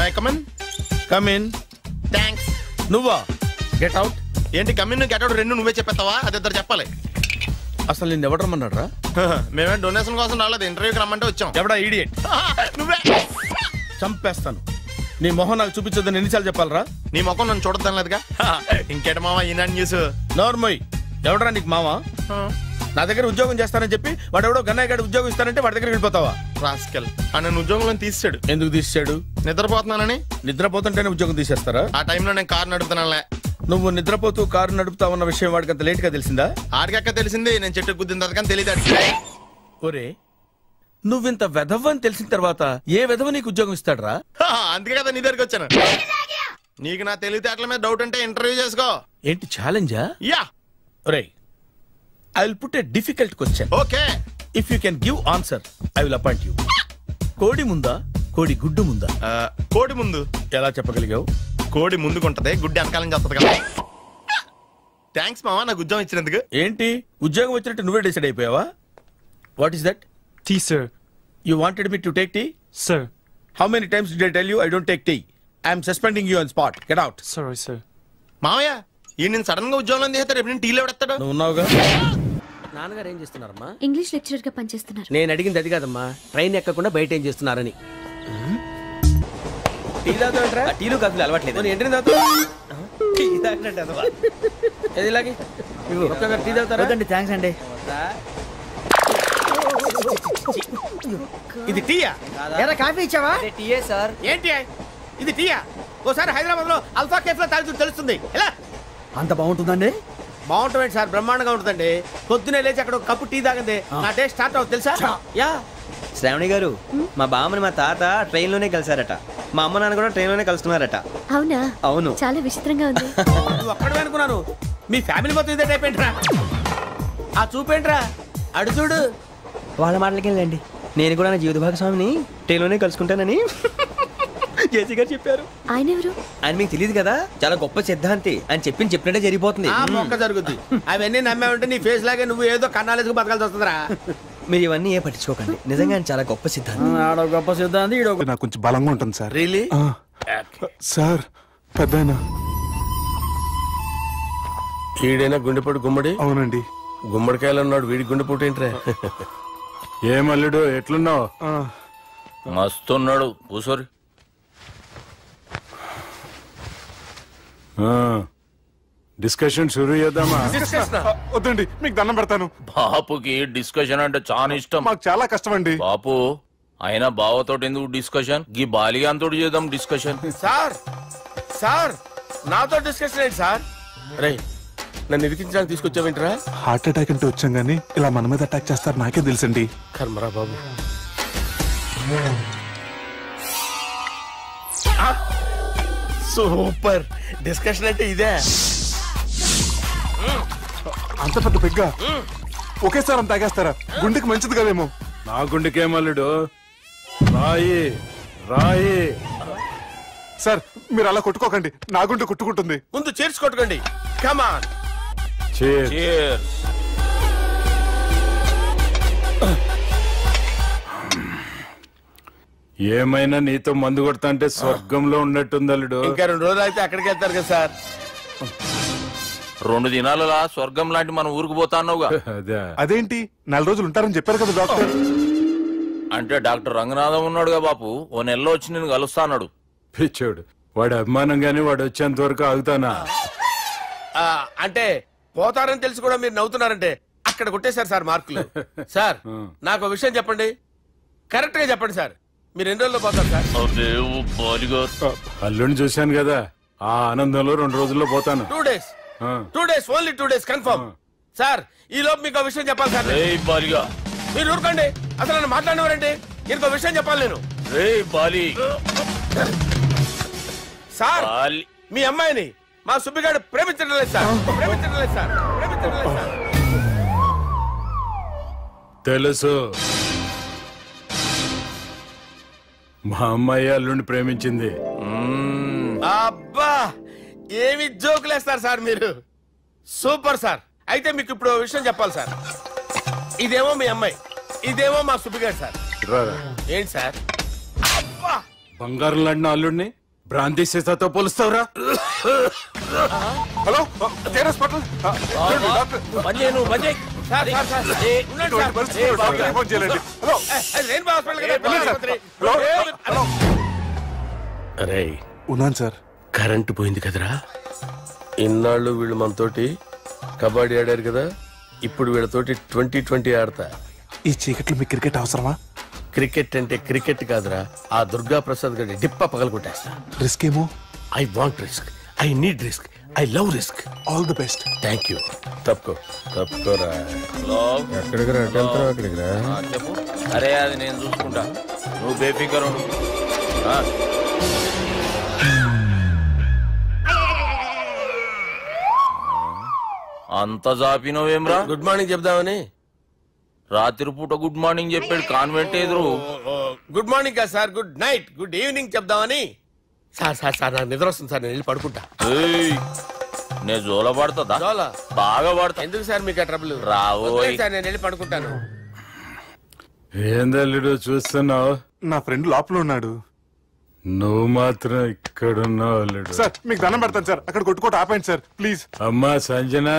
I come in? Come in. Thanks. నువ్వా? Get out. ఏంటి come in get out రెండు నువ్వే చెప్పేస్తావా? అది ఇద్దరు చెప్పాలి. అసలు నిన్ను ఎవరు రమ్మన్నాడు రా? మేమే డొనేషన్ కోసం రాలేదు, ఇంటర్వ్యూకి రమ్మంటే వచ్చాం. ఎవడా ఈడియట్? నువ్వే. చంపేస్తాను. నీ మొహం నాకు చూపించొద్దని ఎన్నిసార్లు చెప్పాలరా? నీ ముఖం నన్ను చూడద్దాం లేదుగా. ఇంకేట మామ ఈనాడు న్యూస్. నోర్మోయ్. ఎవడరా నీకు మావా? నా దగ్గర ఉద్యోగం చేస్తానని చెప్పి వాడు ఎవడో గన్నయ్య గారి ఉద్యోగం ఇస్తానంటే వాడి దగ్గర వెళ్ళిపోతావా? రాస్కెల్. నన్ను ఉద్యోగంలో తీసాడు. ఎందుకు తీసాడు? నిద్రపోతున్నానని. నిద్రపోతుంటేనే ఉద్యోగం తీసేస్తారా? ఆ టైంలో నేను కారు నడుపుతున్నానులే. నువ్వు నిద్రపోతూ కారు నడుపుతావన్న విషయం వాడికి అంత లేట్ గా తెలిసిందా? ఆడికక్క తెలిసింది, నేను చెట్టు గుద్దిన తర్వాత కానీ తెలియదు. ఒరే, నువ్వింత వెధవని తెలిసిన తర్వాత ఏ వెధవ నీకు ఉద్యోగం ఇస్తాడరా? అందుకే కదా నీ దగ్గరికి వచ్చాను. నీకు నా తెలివితేటల మీద డౌట్ అంటే ఇంటర్వ్యూ చేసుకో. ఏంటి ఛాలెంజా? యా. ఒరే, I will put a difficult question. Okay. If you can give answer I will appoint you. కోడి ముందా, కోడి గుడ్డు ముందా? కోడి ముందు. ఎలా చెప్పగలిగావు? కోడి ముందుకుంటది, గుడ్డి వెనకాలం చేస్తుంది కదా. థ్యాంక్స్ మామా నాకు ఉద్యోగం ఇచ్చినందుకు. ఏంటి ఉద్యోగం వచ్చినట్టు నువ్వే డిసైడ్ అయిపోయావా? What is that? Tea, sir. You wanted me to take tea? Sir. How many times did I tell you I don't take tea? I am suspending you on spot. Get out. Sorry, sir. మామయ్య ఈ నేను sudden గా ఉద్యోగంలో తీస్తాడు, రేపు నేను టీలో పెడతాడు. నువ్వు ఉన్నావుగా. నాన్నగారు ఏం చేస్తున్నారమ్మా? ఇంగ్లీష్ లెక్చరర్ గా పనిచేస్తున్నారు. నేను అడిగింది అది కాదమ్మా, ట్రైన్ ఎక్కకుండా బయట ఏం చేస్తున్నారని. టీ తాగుతాంట్రా? టీలు కాఫీలు అలవాట్లేదు. ఏంటి తాగుతా? టీ తాగినట్టు అదవా. ఏది ఇలాగే ఒక్కగా టీ తాగుతారా? థ్యాంక్స్ అండి. ఇది టీయా? కాఫీ ఇచ్చావా? టీయే సార్. ఏంటి ఇది టీయా? ఓసారి హైదరాబాద్ లో అల్ఫా కేఫ్ లో తాగుతూ తెలుస్తుంది. ఎలా అంత బాగుంటుందండి? బాగుంటుంది సార్, బ్రహ్మాండంగా ఉంటుందండి. పొద్దునే లేచి అక్కడ ఒక కప్పు టీ తాగింది నా డే స్టార్ట్ అవుతుంది తెలుసా? యా. శ్రావణి గారు, మా బామ్మని మా తాత ట్రైన్ లోనే కలిసారట. మా అమ్మ నాన్న కూడా ట్రైన్ లోనే కలుస్తున్నారట. అవునా? అవును. చాలా విచిత్రంగా ఉంది. నువ్వు ఒక్కడే అనుకున్నాను, మీ ఫ్యామిలీ మొత్తం ఇదే టైప్ ఏంట్రా? ఆ చూపేంట్రా, అడు చూడు. వాళ్ళ మాటలకి వెళ్ళండి, నేను కూడా నా జీవిత భాగస్వామిని ట్రైన్ లోనే కలుసుకుంటానని జేసీ గారు చెప్పారు. ఆయన ఎవరు? ఆయన మీకు తెలియదు కదా, చాలా గొప్ప సిద్ధాంతి అని చెప్పినట్టే జరిగిపోతుంది. ఆ మొక్క జరుగుద్ది. అవన్నీ నమ్మే ఉంటే నీ ఫేస్ లాగే నువ్వు ఏదో కన్నాలేసుకు బతకాల్సి వస్తుందిరా. మీరు ఇవన్నీ ఏ పట్టించుకోకండి, నిజంగా ఆయన చాలా గొప్ప సిద్ధాంతి. గొప్ప సిద్ధాంతి. నాకు కొంచెం బలంగా ఉంటుంది సార్. రియలీ? సార్ పెద్దయినా. ఈడైనా గుండెపోటు గుమ్మడి? అవునండి. గుమ్మడికాయలు అన్నాడు, వీడి గుండెపోటు ఏంట్రా? ఏమల్లుడు ఎట్లున్నావు? మస్తున్నాడు కూసోరి. డిస్కషన్ షురూ చేద్దామా? వద్దండి, మీకు దండం పెడతాను. బాపుకి డిస్కషన్ అంటే చాలా ఇష్టం. మాకు చాలా కష్టం అండి. బాపు అయినా బావతోటి ఎందుకు డిస్కషన్? గీ బాలిగాంతోటి చేద్దాం డిస్కషన్. సార్ సార్ నాతో డిస్కషన్ ఏంటి సార్? రే నన్ను ఇరికించడానికి తీసుకొచ్చావేంట్రా? హార్ట్ అటాక్ అంటే వచ్చాం గానీ ఇలా మన మీద అటాక్ చేస్తారు నాకే తెలుసండి. కర్మరా బాబు. సూపర్ డిస్కషన్ అంటే ఇదే. అంత పెద్ద పెగ్గా ఒకేసారి అంత తాగేస్తారా? గుండెకి మంచిది కదేమో. నా గుండెకేమల్లుడు, రాయి రాయి. సార్ మీరు అలా కొట్టుకోకండి, నా గుండె కొట్టుకుంటుంది. ముందు చేర్చి కొట్టుకోండి. కమాన్. Cheers. ఏమైనా నీతో మందు కొడతా అంటే స్వర్గంలో ఉన్నట్టుంది అల్లుడు. ఇంకా 2 రోజులు అయితే అక్కడికి వెళ్తారు కదా సార్. 2 దినాలలా స్వర్గం లాంటి మన ఊరికి పోతాన్నావుగా. అదేంటి 4 రోజులు ఉంటారని చెప్పారు కదా డాక్టర్. అంటే డాక్టర్ రంగనాథం ఉన్నాడుగా బాపు, ఓ నెలలో వచ్చి నేను కలుస్తాన్నాడు. పిచ్చోడు, వాడు అభిమానంగానే వాడు వచ్చేంత వరకు ఆగుతానా? అంటే పోతారని తెలిసి కూడా మీరు నవ్వుతున్నారంటే అక్కడ కొట్టేశారు సార్ మార్కులు. సార్ నాకు విషయం చెప్పండి, కరెక్ట్ గా చెప్పండి సార్. మీరు ఎన్ని రోజుల్లో పోతారు సార్? అల్లుడిని చూశాను కదా, ఆ ఆనందంలో 2 రోజుల్లో పోతాను. 2 days. 2 days, only 2 days confirm. Sir ఈ లోపు మీకు విషయం చెప్పాలి సార్. మీరు ఊరుకోండి, అసలు నన్ను మాట్లాడినవారండి. ఇంకో విషయం చెప్పాలి నేను. సార్ మీ అమ్మాయిని మా సుబ్బిగాడు ప్రేమించడం లేదు సార్. ప్రేమించడం లేదు సార్. ప్రేమించడం లేదు సార్. తెలుసు, మా అమ్మాయి అల్లుడిని ప్రేమించింది. అబ్బా ఏమి జోకులేస్తారు సార్ మీరు. Super sir. అయితే మీకు ఇప్పుడు విషయం చెప్పాలి సార్. ఇదేమో మీ అమ్మాయి, ఇదేమో మా సుబ్బిగాడు సార్. ఏంటి సార్? అబ్బా బంగారం లాంటి అల్లుడిని బ్రాంతి సీసాతో పోలుస్తావురా? హలో కేర్ హాస్పిటల్ ఫోన్ చేయాలండి. హలో అరే ఉన్నాను సార్. కరెంటు పోయింది కదరా. ఇన్నాళ్ళు వీళ్ళు మనతోటి కబడ్డీ ఆడారు కదా, ఇప్పుడు వీళ్ళతోటి 2020 ఆడతా. ఈ చీకట్లో మీకు క్రికెట్ అవసరమా? క్రికెట్ అంటే క్రికెట్ కాదురా, ఆ దుర్గా ప్రసాద్ గారి డిప్ప పగలగొట్టేస్తా. రిస్క్ ఏమో. I want risk, I need risk, I love risk. All the best. Thank you. తప్పుకోరా. ఎక్కడికి రా? అక్కడికి రా. చెప్పు. అరే అది నేను చూసుకుంటా, నువ్వు బేఫికర్ ఉండు. అంత జాపినవేమ్రా? గుడ్ మార్నింగ్ చెప్దామని. రాత్రి పూట గుడ్ మార్నింగ్ చెప్పాడు కాన్వెంట్ ఎదురు. గుడ్ మార్నింగ్ కాదు sir, good night, good evening చెప్దామని. సార్ సార్ సార్ నాకు నిద్ర వస్తుంది సార్, నేను వెళ్ళి పడుకుంటా. నేను జోల పడుతుందా? జోలా బాగా పడతా. ఎందుకు సార్ మీకు ఆ ట్రబుల్? రావోయ్ సార్, నేను వెళ్ళి పడుకుంటాను. ఏందల్లుడు చూస్తున్నావు? నా ఫ్రెండ్ లోపల ఉన్నాడు. నువ్వు మాత్రం ఇక్కడున్నావు అల్లుడు. సార్ మీకు దండం పెడతాను సార్, అక్కడ కొట్టుకోట ఆపండి సార్ ప్లీజ్. అమ్మా సంజన,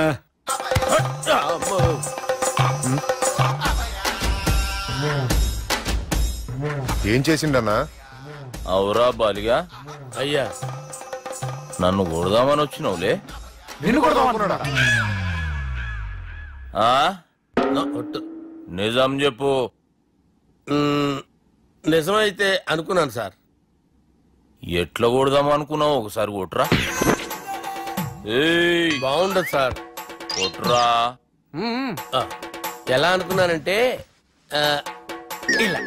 ఏం చేసిండన్నా? అవురా బాలిగా, అయ్యా నన్ను కొడదామని వచ్చినావులే. నిన్ను కొడదామన్నాడా? ఆ? నిజం చెప్పు. నిజమైతే అనుకున్నాను సార్. ఎట్లా కొడదాం అనుకున్నావు? ఒకసారి కొట్రా. బాగుండదు సార్. కొట్రా. ఎలా అనుకున్నానంటే ఇలా.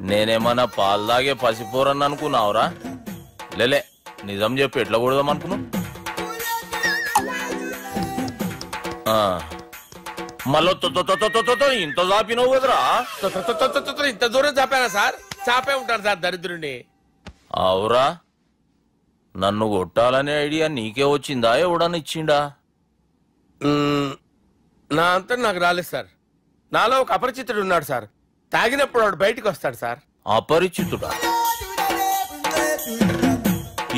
నేనేమన్నా పాలు తాగే పసిపోరని అనుకున్నావురా? లేలే, నిజం చెప్పు, ఎట్లా కొడదాం అనుకున్నావు? మళ్ళీ ఇంత చాపినావు కదరా? ఇంత దూరం చాపానా సార్? చాపే ఉంటాను సార్ దరిద్రుడిని. అవురా, నన్ను కొట్టాలనే ఐడియా నీకే వచ్చిందా? ఎవడని ఇచ్చిండా? నా అంతా నాకు రాలేదు సార్. నాలో ఒక అపరిచితుడు ఉన్నాడు సార్. తాగినప్పుడు వాడు బయటకు వస్తాడు సార్. అపరిచితుడా?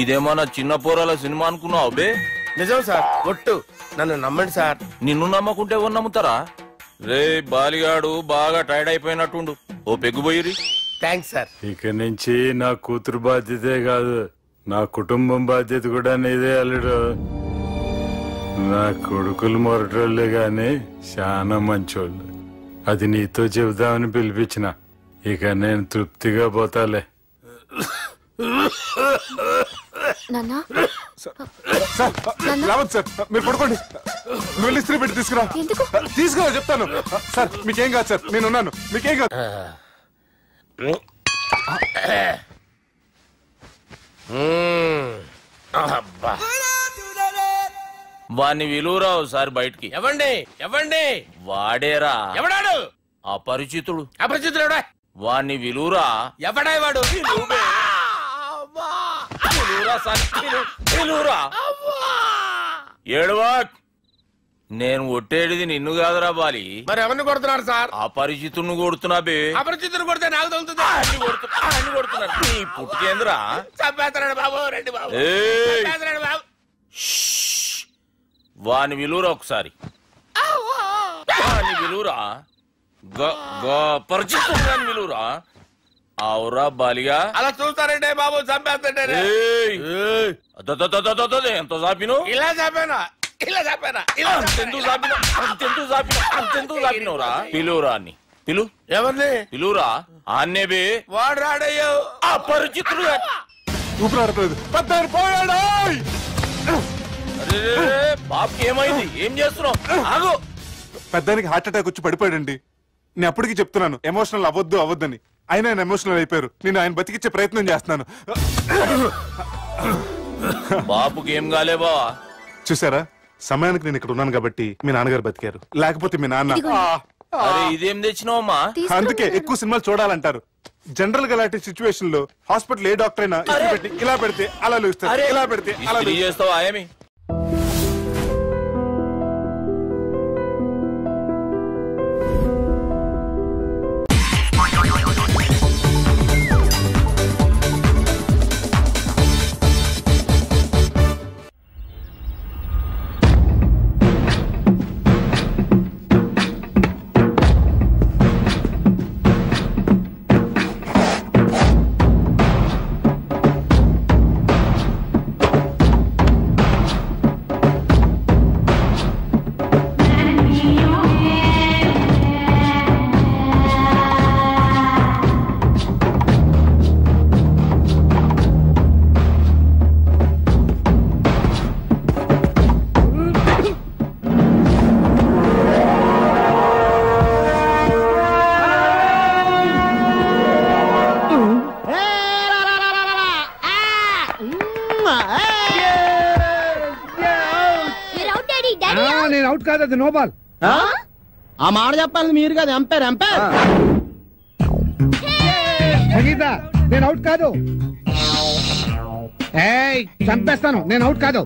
ఇదేమన్నా చిన్న పోరాల సినిమా అనుకున్నావు బే? నిజం సార్, ఒట్టు, నన్ను నమ్మండి సార్. నిన్ను నమ్మకుంటే ఎవరు నమ్ముతారా? రే బాలిగాడు బాగా టైర్డ్ అయిపోయినట్టుండు, ఓ పెగ్గుపోయిరి. Thanks sir. ఇక నుంచి నా కూతురు బాధ్యతే కాదు, నా కుటుంబం బాధ్యత కూడా నీదే అల్లుడు. నా కొడుకులు మొరటోళ్ళే గాని చాలా మంచోళ్ళు. అది నీతో చెబుదామని పిలిపించిన. ఇక నేను తృప్తిగా పోతాలే. రావద్దు సార్, మీరు పడుకోండి. నువ్వు వెళ్ళి ఇస్త్రీ పెట్టి తీసుకురా. తీసుకురా చెప్తాను. సార్ మీకేం కాదు సార్, నేను ఉన్నాను, మీకేం కాదు. వాణ్ణి విలువరా ఒకసారి బయటికి. ఎవండి ఎవండి? వాడేరా. ఎవడాడు? అపరిచితుడు. అపరిచితుడు ఎవడా? వాణ్ణి విలువరా. ఎవడా వాడు? ఏడవా, నేను కొట్టేది నిన్ను కాదురా బాలి. మరి ఎవరిని కొడుతున్నారు సార్? అపరిచితుడిని కొడుతున్నా బే. అపరిచితుడు కొడితే నాకు తగులుతుంది. కొడుతున్నారు నీ పుట్టుకేంద్రా. చంపేస్తున్నాడు బాబు, రండి బాబు. చంపేస్తున్నాడు బాబు. వాని విలువరా ఒకసారి. వాని విలువరా. పరిచితుడు విలువరా. అవురా బాలిగా. అలా చూస్తారంటే బాబు, చంపేస్తాడే. ఎంత చాపిను? ఇలా చంపానా? ఇలా చంపానా? అంతెందుకు చాపినవురా? పిలువురా అన్ని. పిలు. ఎవరిని పిలువురా. ఆన్నే బే. వాడు రాడయ్యో. అపరిచితుడు. ఊపిరాడట్లేదు. పెద్దాయన పోయాడు. బాబుకి ఏమైంది? ఏం చేస్తున్నావు? ఆగు. పెద్దానికి హార్ట్ అటాక్ వచ్చి పడిపోయాడండి. నేను అప్పటికి చెప్తున్నాను ఎమోషనల్ అవ్వద్దని. ఆయన ఎమోషనల్ అయిపోయారు. నేను ఆయన బతికిచ్చే ప్రయత్నం చేస్తున్నాను. బాబుకి ఏం కాలే బావా? చూసారా, సమయానికి నేను ఇక్కడ ఉన్నాను కాబట్టి మీ నాన్నగారు బతికారు. లేకపోతే మీ నాన్న. అరే ఇదేం తెచ్చినావమ్మా? అందుకే ఎక్కువ సినిమాలు చూడాలంటారు. జనరల్ గా అలాంటి సిచ్యువేషన్ లో హాస్పిటల్ ఏ డాక్టర్ అయినా పెట్టి ఇలా పెడితే అలా లూస్తారు, ఇలా పెడితే అలా చేస్తావా ఏమి? నేను అవుట్ కాదు, అది నో బాల్. ఆ మాట చెప్పాలి మీరు కదా, ఎంపైర్ ఎంపైర్. సంగీత, నేను అవుట్ కాదు. ఏయ్, చంపేస్తాను. నేను అవుట్ కాదు.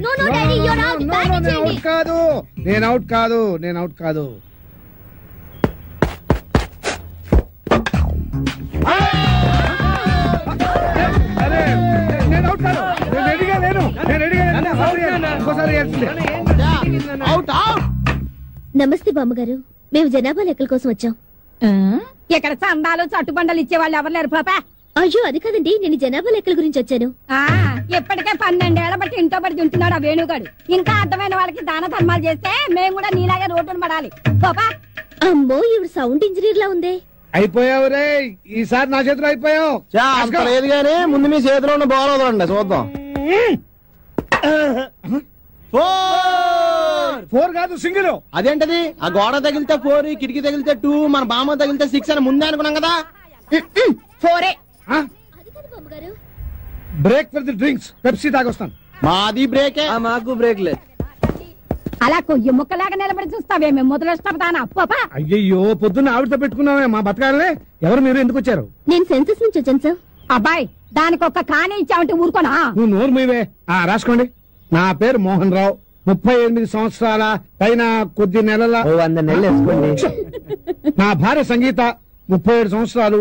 నేను అవుట్ కాదు. నేను అవుట్ కాదు. నేను అవుట్ కాదు. నేను అవుట్ కాదు. నేను రెడీగా లేను. నేను రెడీగా లేను. ఇంకోసారి అవుట్ అవుట్. నమస్తే బామ్మగారు, మేము జనాభా లెక్కల కోసం వచ్చాం. ఇక్కడ చందాలు చట్టుబండలు ఇచ్చేవాళ్ళు ఎవరు లేరు పాపా. అయ్యో అది కాదండి, నేను జనాభా లెక్కల గురించి వచ్చాను. ఇప్పటికే 12 ఏళ్ల బట్టి ఇంట్లో పడి తింటున్నాడు ఆ వేణుగాడు. ఇంకా అర్థమైన వాళ్ళకి దాన ధర్మాలు చేస్తే మేము కూడా నీలాగే రోడ్డును పడాలి పాపా. అమ్మో, ఇవి సౌండ్ ఇంజనీర్ లా ఉంది. అయిపోయావు రే, ఈసారి నా చేతిలో అయిపోయావు. లేదు గానీ ముందు మీ చేతిలో ఉన్న బాల్ వదలండి చూద్దాం. 4 కాదు, సింగిల్. అదేంటది? ఆ గోడ తగిలితే 4, కిటికీ తగిలితే 2, మన బామ్మ తగిలితే 6 అని ముందే అనుకున్నాం కదా. 4 break for the drinks. Pepsi తాగొస్తాను. మాది బ్రేకే. మాకు బ్రేక్ లేదు. అలా కొయ్యి ముక్కలాగా నిలబడి చూస్తావే, మేము మొదలెస్తానా పాపా. అయ్యయ్యో, పొద్దున్న ఆవిడతో పెట్టుకున్నామే మా బతకాలే. ఎవరు మీరు? ఎందుకు వచ్చారు? నేను సెన్సస్ నుంచి వచ్చాను సార్. అబ్బాయి, దానికి ఒక్క కానే ఇచ్చావంటే ఊరుకోనా? నువ్వు నోరు మీవే. రాసుకోండి. నా పేరు మోహన్ రావు, 38 సంవత్సరాల పైన కొద్ది నెలల. 100 నెలలు వేసుకోండి. నా భార్య సంగీత, 37 సంవత్సరాలు.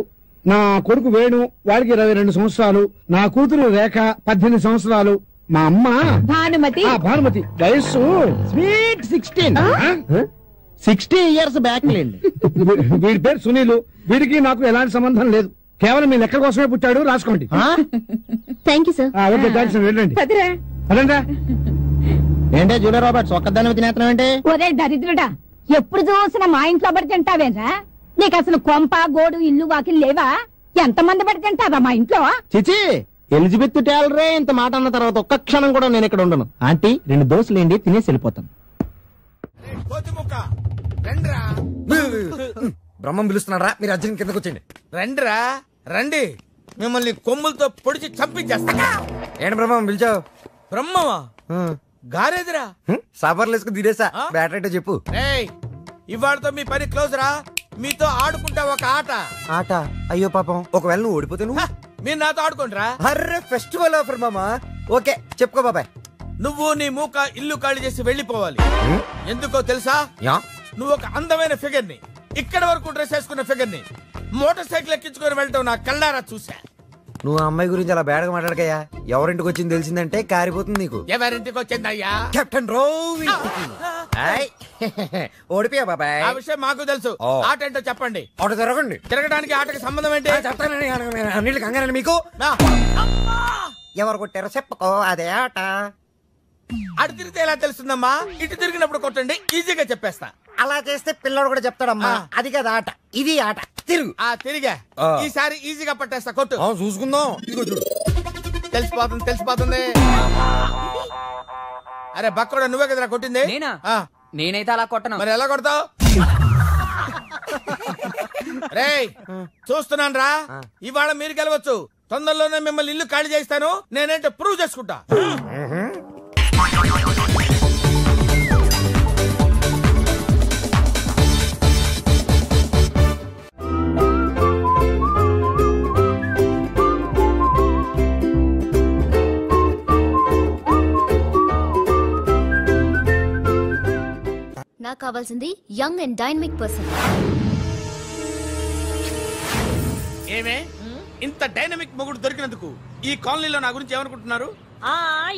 నా కొడుకు వేణు, వాడికి 22 సంవత్సరాలు. నా కూతురు రేఖ, 18 సంవత్సరాలు. మా అమ్మ భానుమతి. భానుమతి, వయస్సు స్వీట్ 16. 60 ఇయర్స్ బ్యాక్ లేండి. వీడి పేరు సునీలు. వీడికి నాకు ఎలాంటి సంబంధం లేదు. కేవలం మీ లెక్కల కోసమే పుట్టాడు. రాసుకోండి. Thank you sir. Okay, thanks. వెళ్ళండి. అదండి. ఏంటే జూలియర్ రాబర్ట్స్ ఒక్కదాన్ని తినేస్తున్నావు ఏంటి? ఒరే దరిద్రుడా, ఎప్పుడు చూసినా మా ఇంట్లో పడి తింటావేరా? నీకు అసలు కొంప గోడు ఇల్లు వాకిలు లేవా? ఎంతమంది పడి తింటారా మా ఇంట్లో? చిచి, ఎలిజబెత్ టేలరే ఇంత మాట అన్న తర్వాత ఒక్క క్షణం కూడా నేను ఇక్కడ ఉండను. ఆంటీ 2 దోశలు ఏంటి, తినేసి వెళ్ళిపోతాను. బ్రహ్మం పిలుస్తున్నారా? మీరు అర్జున్ కిందకు వచ్చండి. రండిరా రండి, మిమ్మల్ని కొమ్ములతో పొడిచి చంపించేస్తా. ఏంటి బ్రహ్మం పిలిచావు? బ్రహ్మమా? గారేదిరా. సవర్లు వేసుకుని తీరేసా. బ్యాటరీ చెప్పు. ఇవాళతో మీ పని క్లోజ్ రా. మీతో ఆడుకుంటా ఒక ఆట. ఆట? అయ్యో పాపం, ఒకవేళ నువ్వు ఓడిపోతే నువ్వు? మీరు నాతో ఆడుకుంటారా? అర్రే, ఫెస్టివల్ ఆఫర్ మామా. ఓకే, చెప్పుకో బాబాయ్. నువ్వు నీ మూక ఇల్లు ఖాళీ చేసి వెళ్ళిపోవాలి. ఎందుకో తెలుసా? నువ్వు ఒక అందమైన ఫిగర్ ని, ఇక్కడ వరకు డ్రెస్ వేసుకున్న ఫిగర్ ని మోటార్ సైకిల్ ఎక్కించుకొని వెళ్ళటం నా కళ్ళారా చూసా. నువ్వు ఆ అమ్మాయి గురించి అలా బేడగా మాట్లాడకయ్యా. ఎవరింటికి వచ్చింది తెలిసిందంటే కారిపోతుంది నీకు. ఎవరింటికి వచ్చిందయ్యా? కెప్టెన్ రోవి. ఓడిపోయా బాబాయ్. ఆ విషయం మాకు తెలుసు. ఆట ఏంటో చెప్పండి. ఆట తిరగండి. తిరగడానికి ఆటకి సంబంధం ఏంటి? చెప్తాను. అన్నిటికి కంగారండి మీకు. ఎవరు కొట్టారో చెప్పుకో, అదే ఆట. అటు తిరిగితే ఎలా తెలుస్తుందమ్మా? ఇటు తిరిగినప్పుడు కొట్టండి, ఈజీగా చెప్పేస్తా. అలా చేస్తే పిల్లడు కూడా చెప్తాడమ్మా. అది కదా ఆట, ఇది ఆట. తిరుగు. తిరిగా. ఈసారి ఈజీగా పట్టేస్తా. కొట్టు. చూసుకుందాం. ఇదిగో చూడు. తెలిసిపోతుంది తెలిసిపోతుంది. అరే బక్కడా, నువ్వే కదరా కొట్టింది? నేనైతే అలా కొట్టను. మరి ఎలా కొడతావు? రేయ్, చూస్తున్నాను రా. ఇవాళ మీరు గెలవచ్చు. తొందరలోనే మిమ్మల్ని ఇల్లు ఖాళీ చేస్తాను. నేనేంటో ప్రూవ్ చేసుకుంటా. నాకు కావాల్సింది యంగ్ అండ్ డైనమిక్ పర్సన్. ఏమే ఇంత డైనమిక్ మొగుడు దొరికినందుకు ఈ కాలనీలో నా గురించి ఏమనుకుంటున్నారు?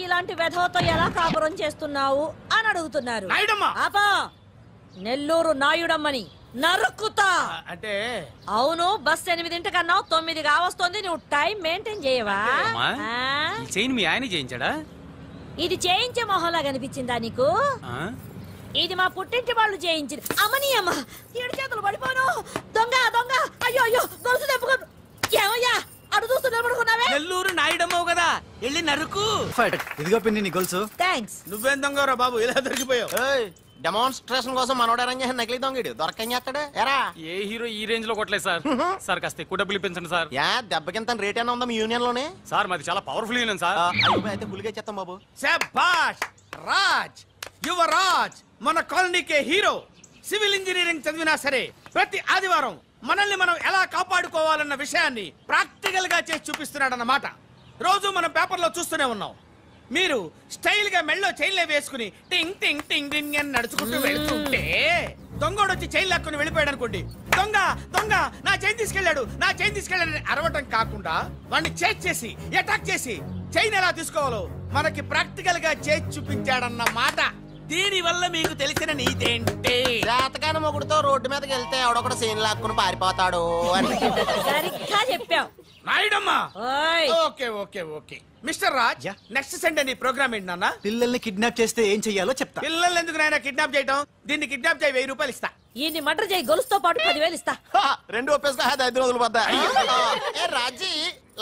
ఇలాంటి వెధవతో ఎలా కాపురం చేస్తున్నావు అని అడుగుతున్నారు. నెల్లూరు నాయుడమ్మని నరుక్కుతా అంటే. అవును, బస్ 8:00 9 కావస్తుంది. నువ్వు టైం మెయింటైన్ చేయవా? మీ ఆయన చేయించాడా? ఇది చేయించే మొహంలా కనిపించిందా నీకు? ఇది మా పుట్టింటి వాళ్ళు చేయించింది. అమ్మని అమ్మ, 7 చేతులు పడిపోను. దొంగ దొంగ, అయ్యో అయ్యో, గొలుసు తెప్పుకో. ఏమయ్యా అడు చూస్తూ నిలబడుకున్నావే? నెల్లూరు నాయుడమ్మవు కదా, వెళ్ళి నరుకు. ఇదిగో పిన్ని నీ గొలుసు. థ్యాంక్స్. నువ్వేం దొంగరా బాబు, ఇలా దొరికిపోయావు? డెమాన్స్ట్రేషన్ కోసం మనోడు అరేంజ్ చేసిన నకిలీ దొంగడు దొరకం చేస్తాడు ఎరా ఏ హీరో ఈ రేంజ్ లో కొట్టలేదు సార్. సార్ కాస్త ఎక్కువ డబ్బులు ఇప్పించండి సార్. యా దెబ్బకింత రేట్ అయినా ఉందా మీ యూనియన్ లోనే? సార్ మాది చాలా పవర్ఫుల్ యూనియన్ సార్. అయితే ఫుల్గా చేస్తాం బాబు. శభాష్ రాజ్, యువరాజ్ మన కాలనీకే హీరో. సివిల్ ఇంజనీరింగ్ చదివినా సరే ప్రతి ఆదివారం మనల్ని మనం ఎలా కాపాడుకోవాలన్న విషయాన్ని ప్రాక్టికల్ గా చేసి చూపిస్తున్నాడన్నమాట. రోజు మనం పేపర్లో చూస్తూనే ఉన్నాం. మీరు స్టైల్ గా మెళ్ళో చైన్లే వేసుకుని టింగ్ టింగ్ టింగ్ టింగ్ అని నడుచుకుంటూ వెళ్తుంటే దొంగోడు వచ్చి చైన్ లాక్కుని వెళ్ళిపోయాడు అనుకోండి. దొంగ దొంగ నా చైన్ తీసుకెళ్లాడు, నా చైన్ తీసుకెళ్లాడని అరవటం కాకుండా వాడిని చేజ్ చేసి అటాక్ చేసి చైన్ ఎలా తీసుకోవాలో మనకి ప్రాక్టికల్ గా చేసి చూపించాడన్న మాట. దీని వల్ల మీకు తెలిసిన నీతేంటి? జాతకాన మొగుడుతో రోడ్డు మీదకి వెళ్తే ఎవడొకడు సీన్ లాక్కుని పారిపోతాడు అని. సరిగ్గా చెప్పావు నాయుడమ్మా. Okay okay okay mister Raj, next Sunday నీ ప్రోగ్రామ్ ఏంటి నాన్న? పిల్లల్ని కిడ్నాప్ చేస్తే ఏం చెయ్యాలో చెప్తా. పిల్లల్ని ఎందుకు నాయన కిడ్నాప్ చేయటం? దీన్ని కిడ్నాప్ చేయి 1000 రూపాయలు ఇస్తా. ఈ మటర్ చేయి గొలుసుతో పాటు 10,000 ఇస్తా. రెండు ఒప్పేసుకో 5 రోజులు పడ్డా. ఏ రాజీ,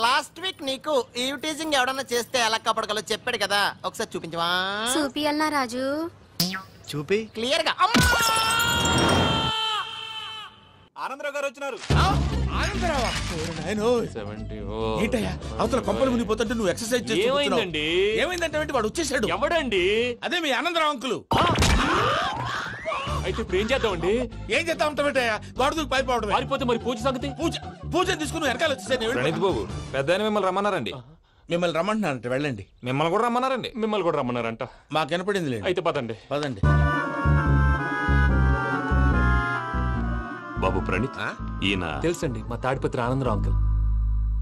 లాస్ట్ వీక్ నీకు ఈవ్ టీజింగ్ ఎవడన్నా చేస్తే ఎలా కాపాడగలో చెప్పాడు కదా, ఒకసారి చూపించవా? చూపియల్నా రాజు? చూపి క్లియర్ గా. ఆనందరావు గారు వచ్చినారు. ఆనందరావా? ఏంటయ్యా అవతల కొంపలు మునిగిపోతుంటే నువ్వు ఎక్సర్సైజ్ చేస్తూ ఏమైందండి? ఏమైందంటే వాడు వచ్చేసాడు. ఎవడండి? అదే మీ ఆనందరావు అంకులు. అయితే ఇప్పుడు ఏం చేద్దామండి? ఏం చేస్తా ఉంటావేటయ్యా? వాడు దూకి పైపోవడం. పారిపోతే మరి పూజ సంగతి? పూజ తీసుకుని వెనకాల వచ్చేసాను. ప్రణీత్ బాబు పెద్ద మిమ్మల్ని రమ్మన్నారండి. మిమ్మల్ని రమ్మంటున్నారంట, వెళ్ళండి. మిమ్మల్ని కూడా రమ్మన్నారండి. మిమ్మల్ని కూడా రమ్మన్నారంట. మాకు వినపడింది. అయితే పదండి. పదండి. బాబు ప్రణీత్, ఈయన తెలుసండి, మా తాడిపత్రి ఆనందరావు అంకుల్.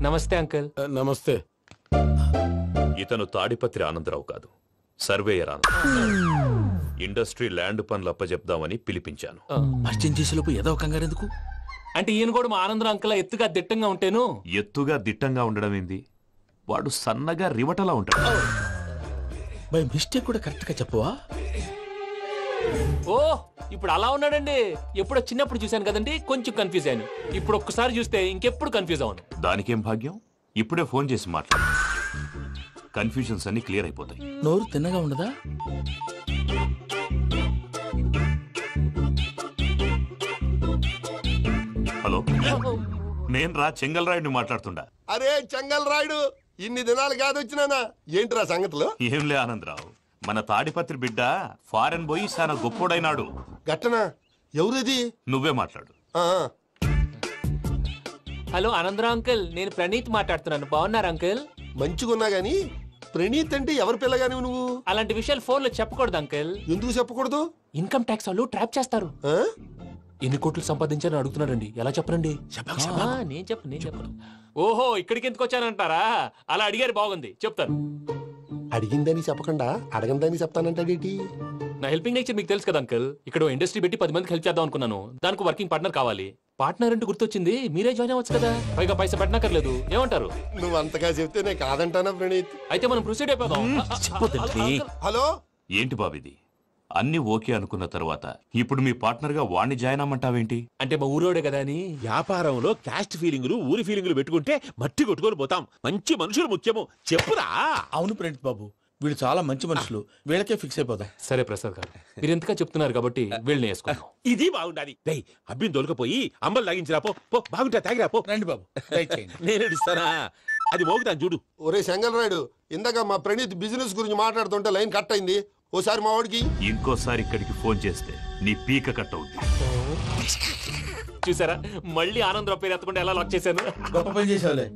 నమస్తే అంకుల్. నమస్తే. ఇతను తాడిపత్రి ఆనందరావు కాదు, సర్వేయర్ ఆనందరావు. ఇండస్ట్రీ ల్యాండ్ పనులు అప్పచెప్దామని పిలిపించాను. పరిచయం చేసేలోపు ఏదో కంగారు ఎందుకు? అంటే ఈయన కూడా మా ఆనందరావు అంకుల్ ఎత్తుగా దిట్టంగా ఉంటేను. ఎత్తుగా దిట్టంగా ఉండడం ఏంది, వాడు సన్నగా రివటలా ఉంటాడు. బై మిస్టేక్ కూడా కరెక్ట్ గా చెప్పవా? ఓ ఇప్పుడు అలా ఉన్నాడండి. ఎప్పుడో చిన్నప్పుడు చూశాను కదండి, కొంచెం కన్ఫ్యూజ్ అయ్యాను. ఇప్పుడు ఒక్కసారి చూస్తే ఇంకెప్పుడు కన్ఫ్యూజ్ అవ్వను. దానికేం భాగ్యం, ఇప్పుడే ఫోన్ చేసి మాట్లాడు. కన్ఫ్యూజన్స్ అన్ని క్లియర్ అయిపోతాయి. నోరు తిన్నగా ఉండదా? హలో, నేను రా చెంగల్ రాయుడిని మాట్లాడుతుండా. అరే చెంగల్ రాయుడు, ఇన్ని దినాలు కాదు వచ్చినానా? ఏంట్రా సంగతులు? ఏంలే ఆనందరావు, మన తాడిపత్రి బిడ్డ ఫారెన్ పోయి చాలా గొప్పోడైనాడు. గట్టనా? ఎవరిది? నువ్వే మాట్లాడు. హలో ఆనందరావు అంకుల్, నేను ప్రణీత్ మాట్లాడుతున్నాను. బాగున్నారు అంకుల్? మంచిగున్నా గాని ప్రణీత్ అంటే ఎవరి పిల్లగాని నువ్వు? అలాంటి విషయాలు ఫోన్ లో చెప్పకూడదు అంకుల్. ఎందుకు చెప్పకూడదు? ఇన్కమ్ ట్యాక్స్ వాళ్ళు ట్రాప్ చేస్తారు. ఎన్ని కోట్లు సంపాదించాలని అడుగుతున్నారండి, ఎలా చెప్పరండి? నేను చెప్పను. ఓహో, ఇక్కడికి ఎందుకు వచ్చానంటారా? అలా అడిగారు, బాగుంది, చెప్తాను. అడిగిందని చెప్పకుండా అడగందని చెప్తానంటాడేటి? నా హెల్పింగ్ నేచర్ మీకు తెలుసు కదా అంకుల్. ఇక్కడ ఇండస్ట్రీ పెట్టి 10 మందికి హెల్ప్ చేద్దాం అనుకున్నాను. దానికి వర్కింగ్ పార్ట్నర్ కావాలి. పార్ట్నర్ అంటే గుర్తొచ్చింది, మీరే జాయిన్ అవ్వచ్చు కదా, పైగా పైసా పెట్టనక్కర్లేదు. ఏమంటారు? నువ్వు అంతగా చెప్తే నేను కాదంటానా ప్రణీత్? అయితే మనం ప్రొసీడ్ అయిపోదాం. హలో, ఏంటి బాబిది? అన్ని ఓకే అనుకున్న తర్వాత ఇప్పుడు మీ పార్ట్నర్ గా వాణ్ణి జాయిన్ అమ్మంటావేంటి? అంటే మా ఊరోడే కదా అని. వ్యాపారంలో క్యాస్ట్ ఫీలింగులు, ఊరి ఫీలింగులు పెట్టుకుంటే మట్టి కొట్టుకొని పోతాం. మంచి మనుషులు ముఖ్యము, చెప్పురా. అవును ప్రణీత్ బాబు, వీళ్ళు చాలా మంచి మనుషులు, వీళ్ళకే ఫిక్స్ అయిపోదాం. సరే ప్రసాద్ గారు, మీరు ఎంతగా చెప్తున్నారు కాబట్టి వీళ్ళని వేసుకుందాం. ఇది బాగుండాలి. అబ్బిని దొలకపోయి అంబలు లాగించిరా పో. బాగుంటా తాగిరా పో. రండి బాబు, నేను ఇస్తానా? అది మోగుతాను చూడు. ఒరే చెంగల్ రాయుడు, ఇందాక మా ప్రణీత్ బిజినెస్ గురించి మాట్లాడుతుంటే లైన్ కట్ అయింది. ఓసారి మా వాడికి ఇంకోసారి ఇక్కడికి ఫోన్ చేస్తే నీ పీక కట్ అవుతుంది. చూసారా, మళ్ళీ ఆనందరావు పేరు ఎత్తకుండా ఎలా లాక్ చేశాను. గొప్ప పని చేసేవాళ్ళే.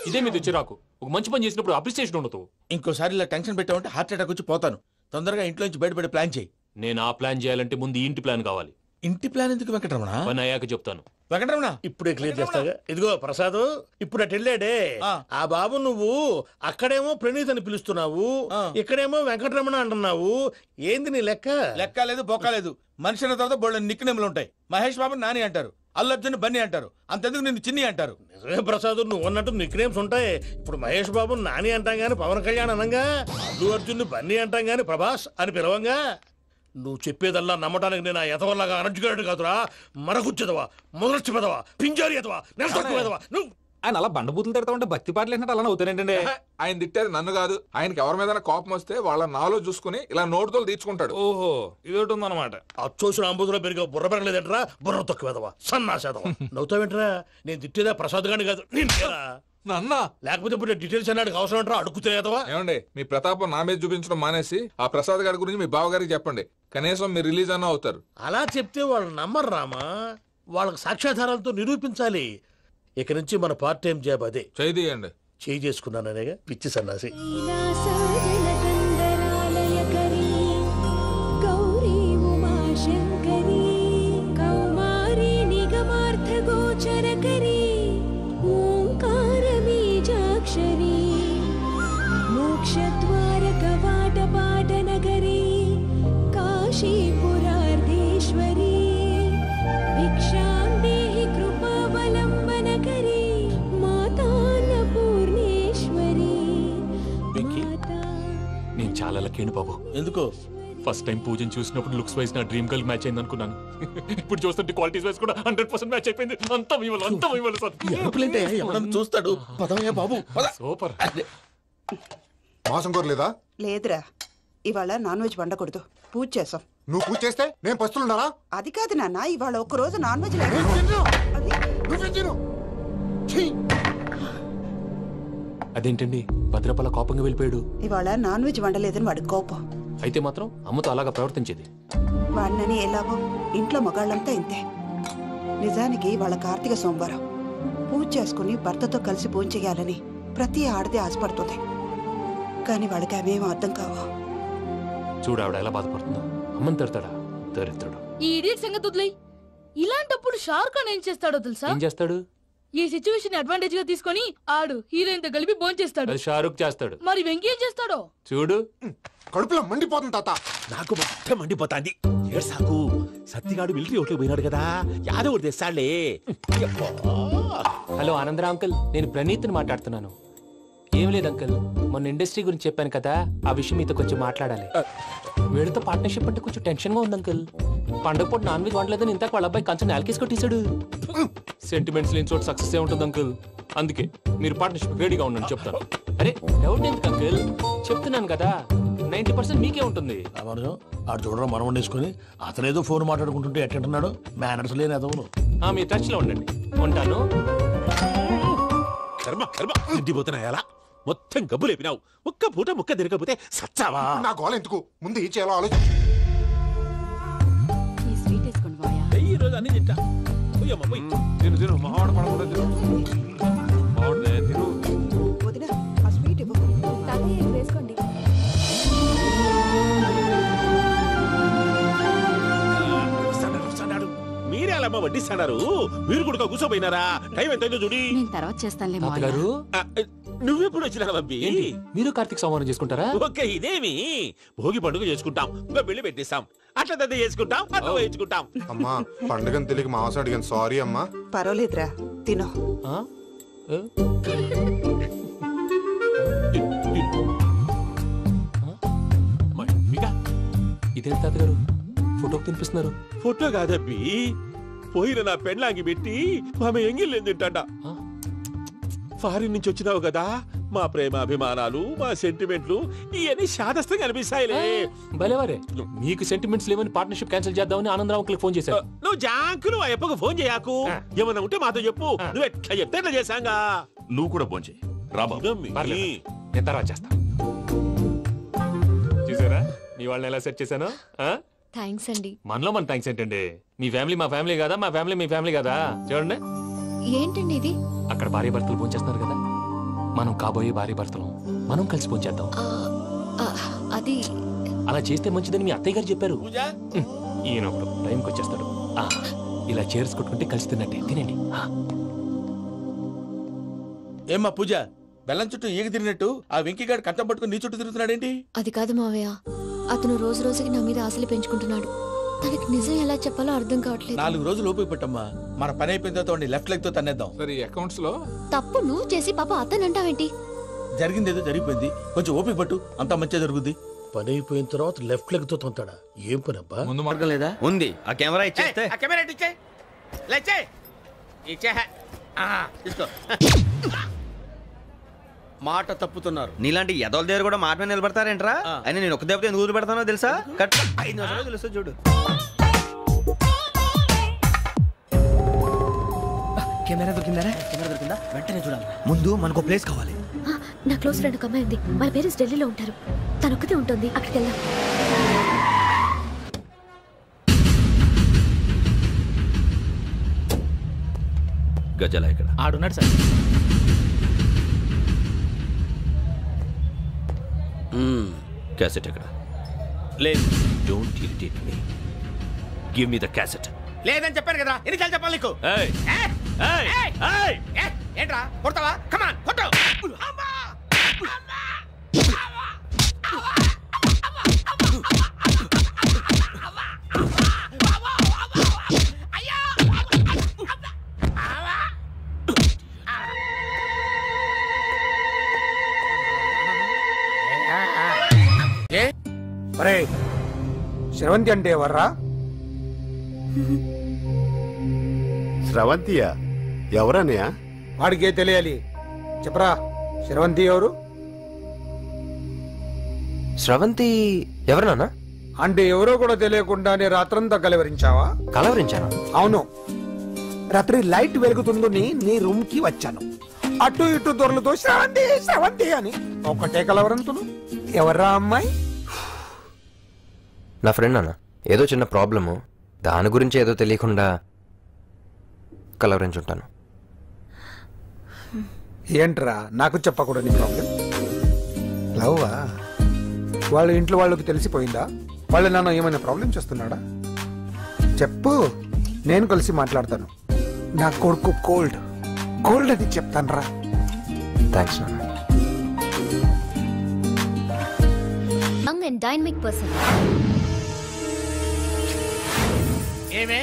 ఇదే మీద చిరాకు. ఒక మంచి పని చేసినప్పుడు అప్రిసియేషన్ ఉండదు. ఇంకోసారి ఇలా టెన్షన్ పెట్టామంటే హార్ట్ అటాక్ వచ్చి పోతాను. తొందరగా ఇంట్లో నుంచి బయటపడే ప్లాన్ చేయి. నేను ఆ ప్లాన్ చేయాలంటే ముందు ఇంటి ప్లాన్ కావాలి. ఇంటి ప్లాన్ ఎందుకు వెంకటరమణ? పని అయ్యాక చెప్తాను. వెంకటరమణ ఇప్పుడే క్లియర్ చేస్తాగా. ఇదిగో ప్రసాద్, ఇప్పుడు అటు వెళ్ళాడే ఆ బాబు, నువ్వు అక్కడేమో ప్రణీత్ అని పిలుస్తున్నావు, ఇక్కడేమో వెంకటరమణ అంటున్నావు. ఏంది నీ లెక్క? లెక్క లేదు, బొక్క లేదు. మనిషి అన్న తర్వాత బోళ్ళ నిక్నెములు ఉంటాయి. మహేష్ బాబు నాని అంటారు, అల్లు అర్జున్ బన్నీ అంటారు, అంతెందుకు నిన్ను చిన్ని అంటారు. నిజమే ప్రసాద్, నువ్వు అన్నట్టు నిక్నేమ్స్ ఉంటాయి. ఇప్పుడు మహేష్ బాబు నాని అంటాం గాని పవన్ కళ్యాణ్ అనంగా, అల్లు అర్జున్ బన్నీ అంటాం గాని ప్రభాస్ అని పిలవంగా. నువ్వు చెప్పేదల్లా నమ్మటానికి నేను ఆ ఎతవల్లాగా అనర్జుకేటెడ్ కాదురా. మరగుచ్చదవా, మొదలచ్చి పెదవా, పింజారి ఎదవా, నెలసొక్కు పెదవా. ఆయన అలా బండబూతులు తిడతా ఉంటే భక్తి పాటలు ఏంటంటే అలా అవుతానంటే ఆయన తిట్టేది నన్ను కాదు. ఆయనకి ఎవరి మీద కోపం వస్తే వాళ్ళ నాలో చూసుకుని ఇలా నోటుతో తీర్చుకుంటాడు. ఓహో ఇదొకటి ఉందన్నమాట. అచ్చోసిన అంబుధులో పెరిగే బుర్ర పెరగలేదంటరా, బుర్ర తక్కువేదవా సన్నాసేదవా. నవ్వుతావేంట్రా? నేను తిట్టేదా ప్రసాద్ గాని కాదు నన్న. లేకపోతే ఇప్పుడు డీటెయిల్స్ అన్నాడు అవసరం అంటారా? అడుగుతాయేదవా? ఏమండి మీ ప్రతాపం నా మీద చూపించడం మానేసి ఆ ప్రసాద్ గారి గురించి మీ బావగారికి చెప్పండి. కనీసం మీరు రిలీజ్ అన్న అవుతారు. అలా చెప్తే వాళ్ళు నమ్మరు రామా. వాళ్ళకి సాక్ష్యాధారాలతో నిరూపించాలి. ఇక నుంచి మన పార్ట్ టైం జాబ్ అదే. చేయండి. చేయి చేసుకున్నాననేగా పిచ్చి సన్నాసి. నేను చాలా లక్కీ బాబు. ఎందుకు? ఫస్ట్ టైం పూజను చూసినప్పుడు లుక్స్ వైజ్ నా డ్రీమ్ గర్ల్ మ్యాచ్ అయింది అనుకున్నాను. ఇప్పుడు చూస్తుంటే క్వాలిటీస్ వైజ్ కూడా 100% మ్యాచ్ అయిపోయింది. అంతా చూస్తాడు. బాబు సూపర్. మాసం కోరలేదా? లేదురా, ఇవాళ నాన్ వెజ్ వండకూడదు. పూజ చేసాం. నువ్వు పూజ చేస్తే నేను పస్తులున్నారా? అది కాదు నాన్న, ఇవాళ ఒక్కరోజు నాన్ వెజ్ అదేంటండి భద్రపల కోపంగా వెళ్ళిపోయాడు? ఇవాళ నాన్ వెజ్ వండలేదని వాడి కోపం. అయితే మాత్రం అమ్మతో అలాగా ప్రవర్తించేది. వాడినని ఎలాగో ఇంట్లో మగాళ్ళంతా ఇంతే. నిజానికి వాళ్ళ కార్తీక సోమవారం పూజ చేసుకుని భర్తతో కలిసి పూజ చేయాలని ప్రతి ఆడది ఆశపడుతుంది. కానీ వాడికి అవేమో అర్థం కావు. చూడు ఆవిడ ఎలా బాధపడుతుందో. అమ్మని తిడతాడా? దరిద్రుడు. ఈ ఇడియట్ సంగతి వదిలేయ్. ఇలాంటప్పుడు షారుఖ్ ఖాన్ ఏం చేస్తాడో తెలుసా? ఏం చేస్తాడు? ఈ సిచ్యువేషన్ అడ్వాంటేజ్ గా తీసుకొని ఆడు హీరోయిన్ తో కలిపి బోన్ చేస్తాడు. అది షారుఖ్ చేస్తాడు. మరి వెంకీ ఏం చేస్తాడో చూడు. కడుపులో మండిపోతుంది తాత. నాకు మొత్తం మండిపోతాంది. ఏడ్సాకు. సత్తిగాడు మిలిటరీ ఓట్లకు పోయినాడు కదా, యాదవ్ తెస్తాడులే. హలో ఆనందరా అంకుల్, నేను ప్రణీత్ని మాట్లాడుతున్నాను. ఏం లేదు అంకుల్, మొన్న ఇండస్ట్రీ గురించి చెప్పాను కదా, ఆ విషయం మీతో కొంచెం మాట్లాడాలి. వీళ్ళతో పార్ట్నర్షిప్ అంటే కొంచెం టెన్షన్ గా ఉంది అంకుల్. పండగ పూట నాన్ వెజ్ వండలేదని ఇంతకు వాళ్ళ అబ్బాయి కంచెం నేలకేసి కొట్టేశాడు. సెంటిమెంట్స్ లేని చోట సక్సెస్ ఏ ఉంటుంది అంకుల్. అందుకే మీరు పార్ట్నర్షిప్ రెడీగా ఉండండి చెప్తాను. అరే డౌట్ ఎందుకు అంకుల్, చెప్తున్నాను కదా 90% మీకే ఉంటుంది. ఆడు చూడడం మనం వండేసుకుని అతనేదో ఫోన్ మాట్లాడుకుంటుంటే ఎట్టంటున్నాడు. మేనర్స్ లేని అదవును. మీరు టచ్ లో ఉండండి. ఉంటాను. కర్మ కర్మ తిండిపోతున్నా ఎలా మొత్తం గబ్బు లేపినావు. ఒక్క పూట ముక్క తిరగకపోతే సచ్చావా? నా గోల ఎందుకు, ముందు ఈ చేయాలో ఆలోచించు. ఈ రోజు అన్ని తింటా. తిను తిను మావాడు పడకుండా తిను. వదినా ఆ స్వీట్ ఇవ్వు. వేసుకోండి. మీరే అలా వడ్డిస్తున్నారు. మీరు కూడా కూర్చోపోయినారా? టైం ఎంతైందో చూడి. నేను తర్వాత చేస్తానులే గారు. నువ్వెప్పుడు వచ్చినా బంబి? మీరు కార్తీక సంహారం చేసుకుంటారా? ఓకే, ఇదేమి భోగి పండుగ చేసుకుంటాం, ఇంకా పెళ్లి పెట్టేస్తాం, అట్లా దద్ద చేసుకుంటాం, అట్లా వేయించుకుంటాం. అమ్మా పండుగని తెలియక మాంసం అడిగాను, సారీ అమ్మా. పర్వాలేదురా, తినో. ఇదేంటి తాతగారు ఫోటోకి తినిపిస్తున్నారు? ఫోటో కాదబ్బి, పోయిన నా పెళ్ళాంగి పెట్టి ఆమె ఎంగిల్లేం తింటాడ. ఫారిన్ నుంచి వచ్చినావు కదా, మా ప్రేమ అభిమానాలు, మా సెంటిమెంట్లు ఇవన్నీ శాదస్తంగా అనిపిస్తాయిలే. భలేవారే, మీకు సెంటిమెంట్స్ లేవని పార్ట్నర్షిప్ క్యాన్సిల్ చేద్దామని ఆనందరావు అంకుల్ ఫోన్ చేశారు. నువ్వు జాంకులు ఆ అప్పకు ఫోన్ చేయకు. ఏమన్నా ఉంటే మాతో చెప్పు. నువ్వు ఎట్లా చెప్తే ఎట్లా చేశాంగా. నువ్వు కూడా ఫోన్ చేయి. నేను తర్వాత చేస్తా. చూసారా మీ వాళ్ళని ఎలా సెట్ చేశాను? థ్యాంక్స్ అండి. మనలో మన థ్యాంక్స్ ఏంటండి? మీ ఫ్యామిలీ మా ఫ్యామిలీ కదా, మా ఫ్యామిలీ మీ ఫ్యామిలీ కదా. చూడండి ఏంటండి ఇది? అక్కడ భార్య భర్తలు ఫోన్ చేస్తున్నారు కదా, మనం కాబోయే భార్య భర్తలు మనం కలిసి ఫోన్ చేద్దాం. అది అలా చేస్తే మంచిదని మీ అత్తయ్య గారు చెప్పారు. ఈయన ఒకడు టైంకి వచ్చేస్తాడు. ఇలా చేర్స్ కొట్టుకుంటే కలిసి తిన్నట్టే. తినండి. ఏమ్మా పూజ, బెల్లం చుట్టూ ఈగ తిరిగినట్టు ఆ వెంకీగాడు కంటం పట్టుకుని నీ చుట్టూ తిరుగుతున్నాడేంటి? అది కాదు మావయ్య, అతను రోజు రోజుకి నా మీద ఆశలు పెంచుకుంటున్నాడు. తనకి నిజం ఎలా చెప్పాలో అర్థం కావట్లేదు. 4 రోజులు ఓపిక పట్టమ్మా, మన పని అయిపోయిన తర్వాత లెఫ్ట్ లెగ్ తో తన్నేద్దాం. సరే అకౌంట్స్ లో తప్పు నువ్వు చేసి పాప అతను అంటావేంటి? జరిగిందేదో జరిగిపోయింది, కొంచెం ఓపిక పట్టు, అంతా మంచిగా జరుగుద్ది. పని అయిపోయిన తర్వాత లెఫ్ట్ లెగ్ తో తొంతాడా? ఏం పని అబ్బా? ముందు మార్గం లేదా? ఉంది. ఆ కెమెరా ఇచ్చేస్తే ఆ కెమెరా ఇచ్చే లేచే ఇచ్చే తీసుకో. మాట తప్పుతున్నారు. నీలాంటి ఎదల దగ్గర కూడా మాట మీద నిలబడతారేంట్రా? అయినా నేను ఒక దెబ్బతో ఎందుకు పెడతానో తెలుసా? కట్ 5 నిమిషాలు తెలుసు చూడు. కెమెరా దొరికిందా? వెంటనే చూడాలి. ముందు మనకు ప్లేస్ కావాలి. నా క్లోజ్ ఫ్రెండ్ ఒక అమ్మాయి ఉంది. వాళ్ళ పేరెంట్స్ ఢిల్లీలో ఉంటారు. తను ఒక్కతే ఉంటుంది. అక్కడికి వెళ్దాం. గజల ఇక్కడ ఆడున్నాడు సార్. క్యాసెట్ ఎక్కడ? లేదు. Don't irritate me. Give me the cassette. లేదని చెప్పాను కదా, ఎన్నిసార్లు చెప్పాలి నీకు? ఏయ్ ఏయ్ ఏయ్ ఏంట్రా కొడతావా? కమాన్ కొట్టు. శ్రవంతి అంటే ఎవర్రా? స్రవంతియా? ఎవరన్నయ్య? వాడికే తెలియాలి. చెప్పరా, శ్రవంతి ఎవరు? స్రవంతి ఎవరు నాన్న? అంటే ఎవరో కూడా తెలియకుండానే రాత్రంతా కలవరించావా? కలవరించాను. అవును. రాత్రి లైట్ వెలుగుతుందని నీ రూమ్ కి వచ్చాను. అటు ఇటు దొరలతో శ్రవంతి శ్రవంతి అని ఒకటే కలవరంతులు. ఎవర్రా అమ్మాయి? నా ఫ్రెండ్ నాన్న. ఏదో చిన్న ప్రాబ్లము, దాని గురించి ఏదో తెలియకుండా కలవరించుంటాను. ఏంట్రా నాకు చెప్పకూడని ప్రాబ్లం? లవ్వా? వాళ్ళ ఇంట్లో వాళ్ళకి తెలిసిపోయిందా? వాళ్ళ నాన్న ఏమైనా ప్రాబ్లం చేస్తున్నాడా? చెప్పు, నేను కలిసి మాట్లాడతాను. నా కొడుకు కోల్డ్ అని చెప్తాను రా. థ్యాంక్స్ నాన్న. Young and dynamic person. ఏమే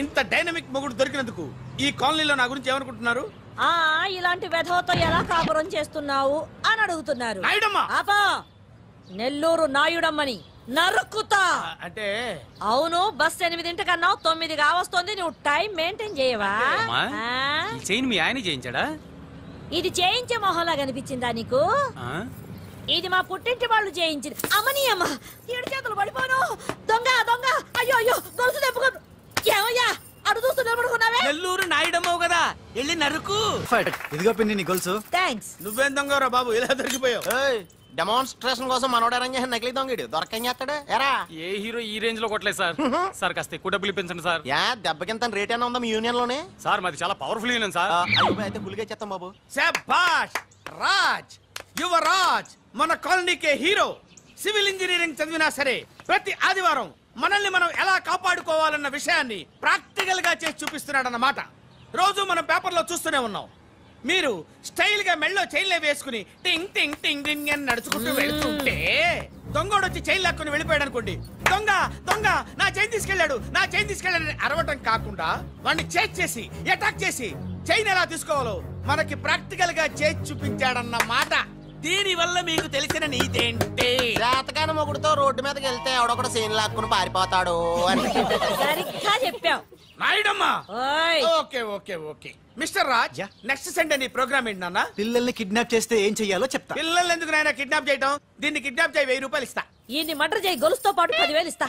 ఇంత డైనమిక్ మొగుడు దొరికినందుకు ఈ కాలనీలో నా గురించి ఏమనుకుంటున్నారు? ఇలాంటి వెధవతో ఎలా కాపురం చేస్తున్నావు అని అడుగుతున్నారు. ఆపా, నెల్లూరు నాయుడమ్మని నరుక్కుతా. అంటే అవును, బస్ 8:00 9 కావస్తుంది. నువ్వు టైం మెయింటైన్ చేయవా? చైన్ మీ ఆయన చేయించాడా? ఇది చేయించే మొహంలా కనిపించిందా నీకు? ఇది మా పుట్టింటి వాళ్ళు చేయించింది. అమ్మని అమ్మ, 7 చేతులు పడిపోను. దొంగ దొంగ, అయ్యో అయ్యో, గొలుసు తెప్పుకో. ఏమయ్యా అడు చూస్తూ నిలబడుకున్నావే? నెల్లూరు నాయుడమ్మవు కదా, వెళ్ళి నరుకు. ఇదిగో పిన్ని నీ గొలుసు. థ్యాంక్స్. నువ్వేం దొంగరా బాబు, ఇలా దొరికిపోయావు? డెమాన్స్ట్రేషన్ కోసం మనోడు అరేంజ్ చేసిన నకిలీ దొంగడు దొరకం చేస్తాడు. ఎరా ఏ హీరో ఈ రేంజ్ లో కొట్టలేదు సార్. సార్ కాస్త ఎక్కువ డబ్బులు ఇప్పించండి సార్. యా దెబ్బకింత రేట్ అయినా ఉందా మీ యూనియన్ లోనే? సార్ మాది చాలా పవర్ఫుల్ యూనియన్ సార్. అయితే గులిగా చేస్తాం బాబు. శభాష్ రాజ్, యువరాజ్ మన కాలనీకే హీరో. సివిల్ ఇంజనీరింగ్ చదివినా సరే ప్రతి ఆదివారం మనల్ని మనం ఎలా కాపాడుకోవాలన్న విషయాన్ని ప్రాక్టికల్ గా చేసి చూపిస్తున్నాడన్నమాట. రోజు మనం పేపర్లో చూస్తూనే ఉన్నాం. మీరు స్టైల్ గా మెళ్ళో చైన్లే వేసుకుని టింగ్ టింగ్ టింగ్ టింగ్ అని నడుచుకుంటూ వెళ్తుంటే దొంగోడు వచ్చి చైన్ లాక్కుని వెళ్ళిపోయాడు అనుకోండి. దొంగ దొంగ నా చైన్ తీసుకెళ్లాడు, నా చైన్ తీసుకెళ్లాడని అరవటం కాకుండా వాడిని చేజ్ చేసి అటాక్ చేసి చైన్ ఎలా తీసుకోవాలో మనకి ప్రాక్టికల్ గా చేసి చూపించాడన్న మాట. దీని వల్ల మీకు తెలిసిన నీతేంటి? జాతకాన మొగుడుతో రోడ్డు మీదకి వెళ్తే ఎవడొకడు సీన్ లాక్కుని పారిపోతాడు అని. సరిగ్గా చెప్పావు నాయుడమ్మా. Okay okay okay mister Raj, next Sunday నీ ప్రోగ్రామ్ ఏంటి నాన్న? పిల్లల్ని కిడ్నాప్ చేస్తే ఏం చెయ్యాలో చెప్తా. పిల్లల్ని ఎందుకు నాయన కిడ్నాప్ చేయటం? దీన్ని కిడ్నాప్ చేయి, 1000 రూపాయలు ఇస్తా. ఈ మటర్ చేయి, గొలుసుతో పాటు 10,000 ఇస్తా.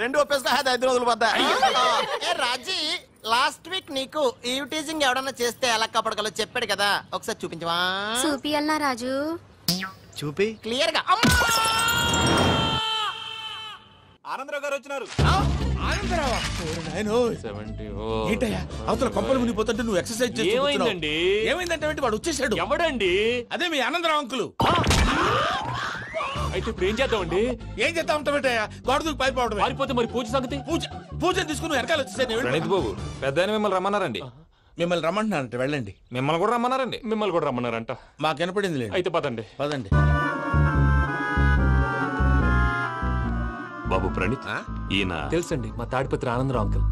రెండు ఒప్పేసుకో, 5 రోజులు పడ్డా. ఏ రాజీ, లాస్ట్ వీక్ నీకు ఈవ్ టీజింగ్ ఎవడన్నా చేస్తే ఎలా కాపాడగలో చెప్పాడు కదా, ఒకసారి చూపించవా? చూపియల్నా రాజు? చూపి క్లియర్ గా. ఆనందరావు గారు వచ్చినారు. ఆనందరావా? ఏంటయ్యా అవతల కొంపలు మునిగిపోతుంటే నువ్వు ఎక్సర్సైజ్ చేస్తూ ఏమైందండి? ఏమైందంటే వాడు వచ్చేసాడు. ఎవడండి? అదే మీ ఆనందరావు అంకులు. అయితే ఇప్పుడు ఏం చేద్దామండి? ఏం చేద్దాం ఉంటావేటయ్యా, గోడ దూకి పైపోవడం. పారిపోతే మరి పూజ సంగతి? పూజ తీసుకుని వెనకాల వచ్చేసాను. ప్రణీత్ బాబు, పెద్ద మిమ్మల్ని రమ్మన్నారండి. మిమ్మల్ని రమ్మంటున్నారంట, వెళ్ళండి. మిమ్మల్ని కూడా రమ్మన్నారండి. మిమ్మల్ని కూడా రమ్మన్నారంట. మాకు వినపడింది. అయితే పదండి. పదండి. బాబు ప్రణీత్, ఈయన తెలుసండి, మా తాడిపత్రి ఆనందరావు అంకుల్.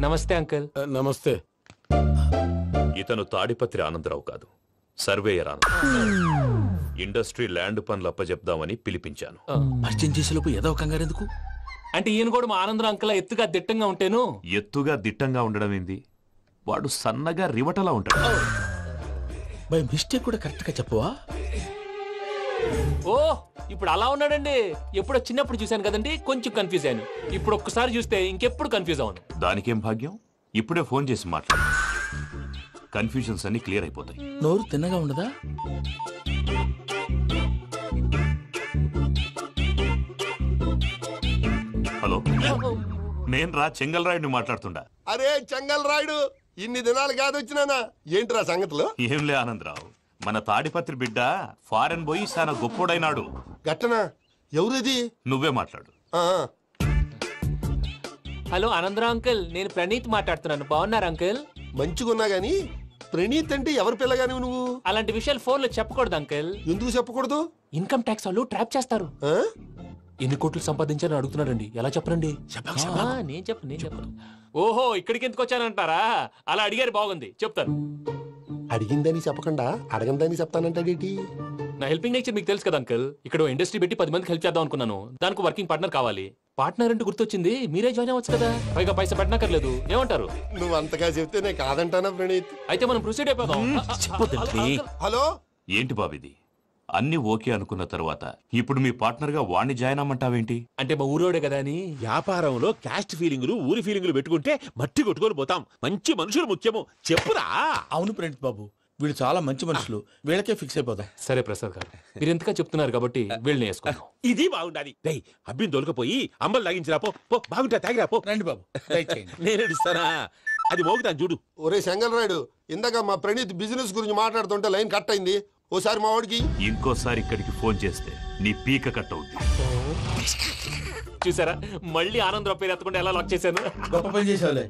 నమస్తే అంకుల్. నమస్తే. ఇతను తాడిపత్రి ఆనందరావు కాదు, సర్వేయర్ ఆనందరావు. ఇండస్ట్రీ ల్యాండ్ పనులు అప్పచెప్దామని పిలిపించాను. పరిచయం చేసేలోపు ఏదో కంగారు ఎందుకు? అంటే ఈయన కూడా మా ఆనందరావు అంకుల్ ఎత్తుగా దిట్టంగా ఉంటేను. ఎత్తుగా దిట్టంగా ఉండడం ఏంది? వాడు సన్నగా రివటలా ఉంటాడు. బై మిస్టేక్ కూడా కరెక్ట్ గా చెప్పవా? ఓ ఇప్పుడు అలా ఉన్నాడండి. ఎప్పుడో చిన్నప్పుడు చూశాను కదండి, కొంచెం కన్ఫ్యూజ్ అయ్యాను. ఇప్పుడు ఒక్కసారి చూస్తే ఇంకెప్పుడు కన్ఫ్యూజ్ అవ్వను. దానికేం భాగ్యం, ఇప్పుడే ఫోన్ చేసి మాట్లాడు. కన్ఫ్యూజన్స్ అన్ని క్లియర్ అయిపోతాయి. నోరు తిన్నగా ఉండదా? హలో, నేను రా చెంగల్ రాయుడిని మాట్లాడుతుండా. అరే చెంగల్ రాయుడు, ఇన్ని దినాలు కాదు వచ్చినానా? ఏంట్రా సంగతులు? ఏంలే ఆనందరావు, మన తాడిపత్రి బిడ్డ ఫారెన్ పోయి చాలా గొప్పోడైనాడు. గట్టనా? ఎవరిది? నువ్వే మాట్లాడు. హలో ఆనందరావు అంకుల్, నేను ప్రణీత్ మాట్లాడుతున్నాను. బాగున్నారు అంకుల్? మంచిగున్నా గాని ప్రణీత్ అంటే ఎవరి పిల్లగాని నువ్వు? అలాంటి విషయాలు ఫోన్ లో చెప్పకూడదు అంకుల్. ఎందుకు చెప్పకూడదు? ఇన్కమ్ ట్యాక్స్ వాళ్ళు ట్రాప్ చేస్తారు. ఎన్ని కోట్లు సంపాదించాలని అడుగుతున్నారండి, ఎలా చెప్పరండి? నేను చెప్పను. ఓహో, ఇక్కడికి ఎందుకు వచ్చానంటారా? అలా అడిగారు, బాగుంది, చెప్తాను. అడిగిందని చెప్పకుండా అడగందని చెప్తానంటాడేటి? నా హెల్పింగ్ నేచర్ మీకు తెలుసు కదా అంకుల్. ఇక్కడ ఇండస్ట్రీ పెట్టి 10 మందికి హెల్ప్ చేద్దాం అనుకున్నాను. దానికి వర్కింగ్ పార్ట్నర్ కావాలి. పార్ట్నర్ అంటే గుర్తొచ్చింది, మీరే జాయిన్ అవ్వచ్చు కదా, పైగా పైసా పెట్టనక్కర్లేదు. ఏమంటారు? నువ్వు అంతగా చెప్తే నేను కాదంటానా ప్రణీత్? అయితే మనం ప్రొసీడ్ అయిపోదాం. హలో, ఏంటి బాబిది? అన్ని ఓకే అనుకున్న తర్వాత ఇప్పుడు మీ పార్ట్నర్ గా వాణ్ణి జాయిన్ అమ్మంటావేంటి? అంటే మా ఊరోడే కదా అని. వ్యాపారంలో క్యాస్ట్ ఫీలింగులు, ఊరి ఫీలింగులు పెట్టుకుంటే మట్టి కొట్టుకొని పోతాం. మంచి మనుషులు ముఖ్యము, చెప్పురా. అవును ప్రణీత్ బాబు, వీళ్ళు చాలా మంచి మనుషులు, వీళ్ళకే ఫిక్స్ అయిపోదాం. సరే ప్రసాద్ గారు, మీరు ఎంతగా చెప్తున్నారు కాబట్టి వీళ్ళని వేసుకుందాం. ఇది బాగుండాలి. డై అబ్బిని దొలకపోయి అంబలు లాగించిరా పో. బాగుంటా తాగిరా పో. రండి బాబు, నేను ఇస్తానా? అది మోగుతాను చూడు. ఒరే చెంగల్ రాయుడు, ఇందాక మా ప్రణీత్ బిజినెస్ గురించి మాట్లాడుతుంటే లైన్ కట్ అయింది. ఓసారి మా వాడికి ఇంకోసారి ఇక్కడికి ఫోన్ చేస్తే నీ పీక కట్ అవుతుంది. చూసారా, మళ్ళీ ఆనందరావు పేరు ఎత్తకుండా ఎలా లాక్ చేశాను. గొప్ప పని చేసేవాళ్ళే.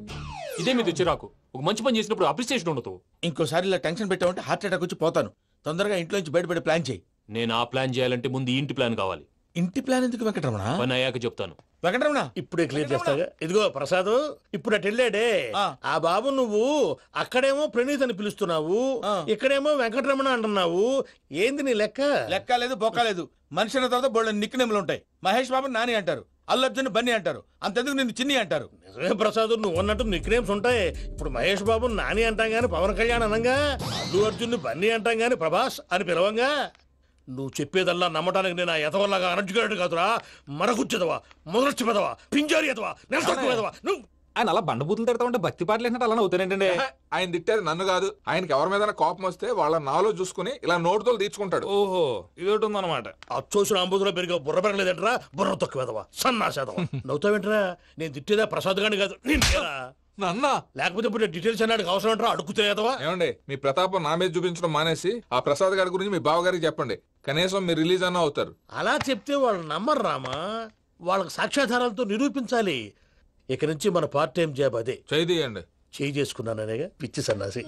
ఇదే మీద చిరాకు. ఒక మంచి పని చేసినప్పుడు అప్రిసియేషన్ ఉండదు. ఇంకోసారి ఇలా టెన్షన్ పెట్టామంటే హార్ట్ అటాక్ వచ్చి పోతాను. తొందరగా ఇంట్లో నుంచి బయటపడే ప్లాన్ చేయి. నేను ఆ ప్లాన్ చేయాలంటే ముందు ఇంటి ప్లాన్ కావాలి. ఇంటి ప్లాన్ ఎందుకు వెంకటరమణ? పని అయ్యాక చెప్తాను. వెంకటరమణ ఇప్పుడే క్లియర్ చేస్తాగా. ఇదిగో ప్రసాద్, ఇప్పుడు అటు వెళ్ళాడే ఆ బాబు, నువ్వు అక్కడేమో ప్రణీత్ అని పిలుస్తున్నావు, ఇక్కడేమో వెంకటరమణ అంటున్నావు. ఏంది నీ లెక్క? లెక్క లేదు, బొక్క లేదు. మనిషి అన్న తర్వాత బోళ్ళ నిక్నెములు ఉంటాయి. మహేష్ బాబు నాని అంటారు, అల్లు అర్జున్ బన్నీ అంటారు, అంతెందుకు నిన్ను చిన్ని అంటారు. నిజమే ప్రసాద్, నువ్వు అన్నట్టు నిక్నేమ్స్ ఉంటాయి. ఇప్పుడు మహేష్ బాబు నాని అంటాం గాని పవన్ కళ్యాణ్ అనంగా, అల్లు అర్జున్ బన్నీ అంటాం గాని ప్రభాస్ అని పిలవంగా. నువ్వు చెప్పేదల్లా నమ్మటానికి నేను ఎతవల్లాగా అనర్జుకేటెడ్ కాదురా. మరగుచ్చదవా, మొదలచ్చి పెదవా, పింజారి ఎదవా, నెలసొక్కుదవా. నువ్వు ఆయన అలా బండబూతులు తిడతా ఉంటే భక్తి పాటలు ఏంటంటే అలా అవుతానంటే. ఆయన తిట్టేది నన్ను కాదు, ఆయనకి ఎవరి మీద కోపం వస్తే వాళ్ళ నాలో చూసుకుని ఇలా నోటుతో తీర్చుకుంటాడు. ఓహో, ఇదొకటి ఉందన్నమాట. అచ్చోసిన అంబుధులో పెరిగే బుర్ర పెరగలేదంటరా, బుర్ర తొక్కువేదవా, సన్నాసేదవా. నవ్వుతావేంటరా? నేను తిట్టేదా ప్రసాద్ గాని కాదు, నన్నా. లేకపోతే ఇప్పుడు డీటెయిల్స్ అన్నాడు అవసరం అంటారా? అడుగుతాయేదవా. ఏమండి, మీ ప్రతాపం నా మీద చూపించడం మానేసి ఆ ప్రసాద్ గారి గురించి మీ బావగారికి చెప్పండి. కనీసం మీరు రిలీజ్ అన్న అవుతారు. అలా చెప్తే వాళ్ళు నమ్మరు రామా. వాళ్ళకి సాక్ష్యాధారాలతో నిరూపించాలి. ఇక నుంచి మన పార్ట్ టైం జాబ్ అదే. చేయండి. చేయి చేసుకున్నాననేగా పిచ్చి సన్నాసి.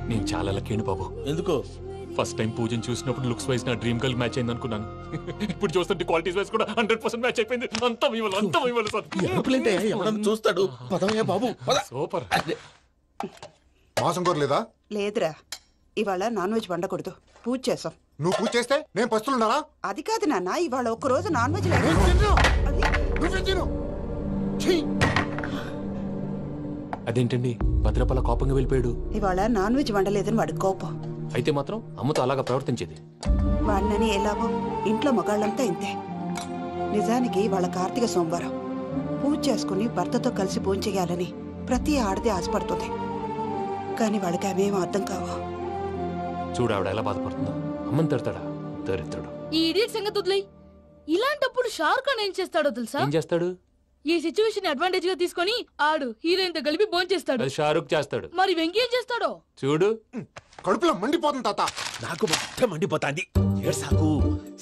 నేను చాలా లక్కీ బాబు. ఎందుకు? ఫస్ట్ టైం పూజను చూసినప్పుడు లుక్స్ వైజ్ నా డ్రీమ్ గర్ల్ మ్యాచ్ అయింది అనుకున్నాను. ఇప్పుడు చూస్తుంటే క్వాలిటీస్ వైజ్ కూడా 100% మ్యాచ్ అయిపోయింది. అంతా మీ వల్ల చూస్తాడు. పదవయ్యా బాబు, సూపర్. మాసం కోరలేదా? లేదురా, ఇవాళ నాన్ వెజ్ వండకూడదు, పూజ చేసాం. నువ్వు పూజ చేస్తే నేను పస్తులున్నానా? అది కాదు నాన్న, ఇవాళ ఒక్కరోజు నాన్ వెజ్ అదేంటండి భద్రపల కోపంగా వెళ్ళిపోయాడు? ఇవాళ నాన్ వెజ్ వండలేదని వాడి కోపం. అయితే మాత్రం అమ్మతో అలాగా ప్రవర్తించేది. వాడినని ఎలాగో ఇంట్లో మగాళ్ళంతా ఇంతే. నిజానికి వాళ్ళ కార్తీక సోమవారం పూజ చేసుకుని భర్తతో కలిసి పూజ చేయాలని ప్రతి ఆడది ఆశపడుతుంది. కానీ వాడికి అవేం అర్థం కావు. చూడు ఆవిడ ఎలా బాధపడుతుందో. అమ్మని తిడతాడా దరిద్రుడు. ఈ ఇడియట్ సంగతి వదిలేయ్. ఇలాంటప్పుడు షారుఖ్ ఖాన్ ఏం చేస్తాడో తెలుసా? ఏం చేస్తాడు? ఈ సిచ్యువేషన్ అడ్వాంటేజ్ గా తీసుకొని ఆడు హీరోయిన్ తో కలిపి బోన్ చేస్తాడు. షారుఖ్ చేస్తాడు. మరి వెంకీ ఏం చేస్తాడో చూడు. కడుపులో మండిపోతుంది తాత. నాకు మొత్తం మండిపోతాంది. ఏడ్సాకు,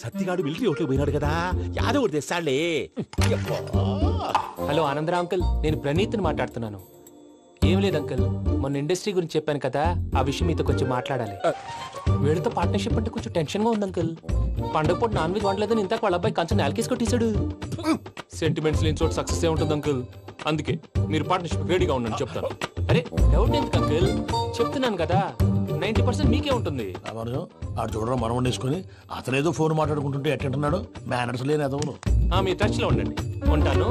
సత్తిగాడు మిలిటరీ ఓట్లు పోయినాడు కదా, యాదవ్ ఒకటి తెస్తాడులే. హలో ఆనందరావు అంకుల్, నేను ప్రణీత్ని మాట్లాడుతున్నాను. ఏం లేదు అంకుల్ మొన్న ఇండస్ట్రీ గురించి చెప్పాను కదా ఆ విషయం మీతో కొంచెం మాట్లాడాలి. వీళ్ళతో పార్ట్నర్షిప్ అంటే కొంచెం టెన్షన్ గా ఉంది అంకుల్. పండుగ పూట నాన్ వెజ్ వండలేదని ఇంతకు వాళ్ళ అబ్బాయి కంచెం నేలకేసి కొట్టేశాడు. సెంటిమెంట్స్ లేని చోట సక్సెస్ ఏ ఉంటుంది అంకుల్. అందుకే మీరు పార్ట్నర్షిప్ రెడీగా ఉండండి చెప్తాను. అరే డౌట్ ఎందుకు అంకుల్, చెప్తున్నాను కదా 90% మీకే ఉంటుంది. ఆడు చూడడం మనం వండేసుకుని అతనేదో ఫోన్ మాట్లాడుకుంటుంటే ఎట్టంటున్నాడు మేనర్స్ లేని అదవును. మీ టచ్ లో ఉండండి, ఉంటాను.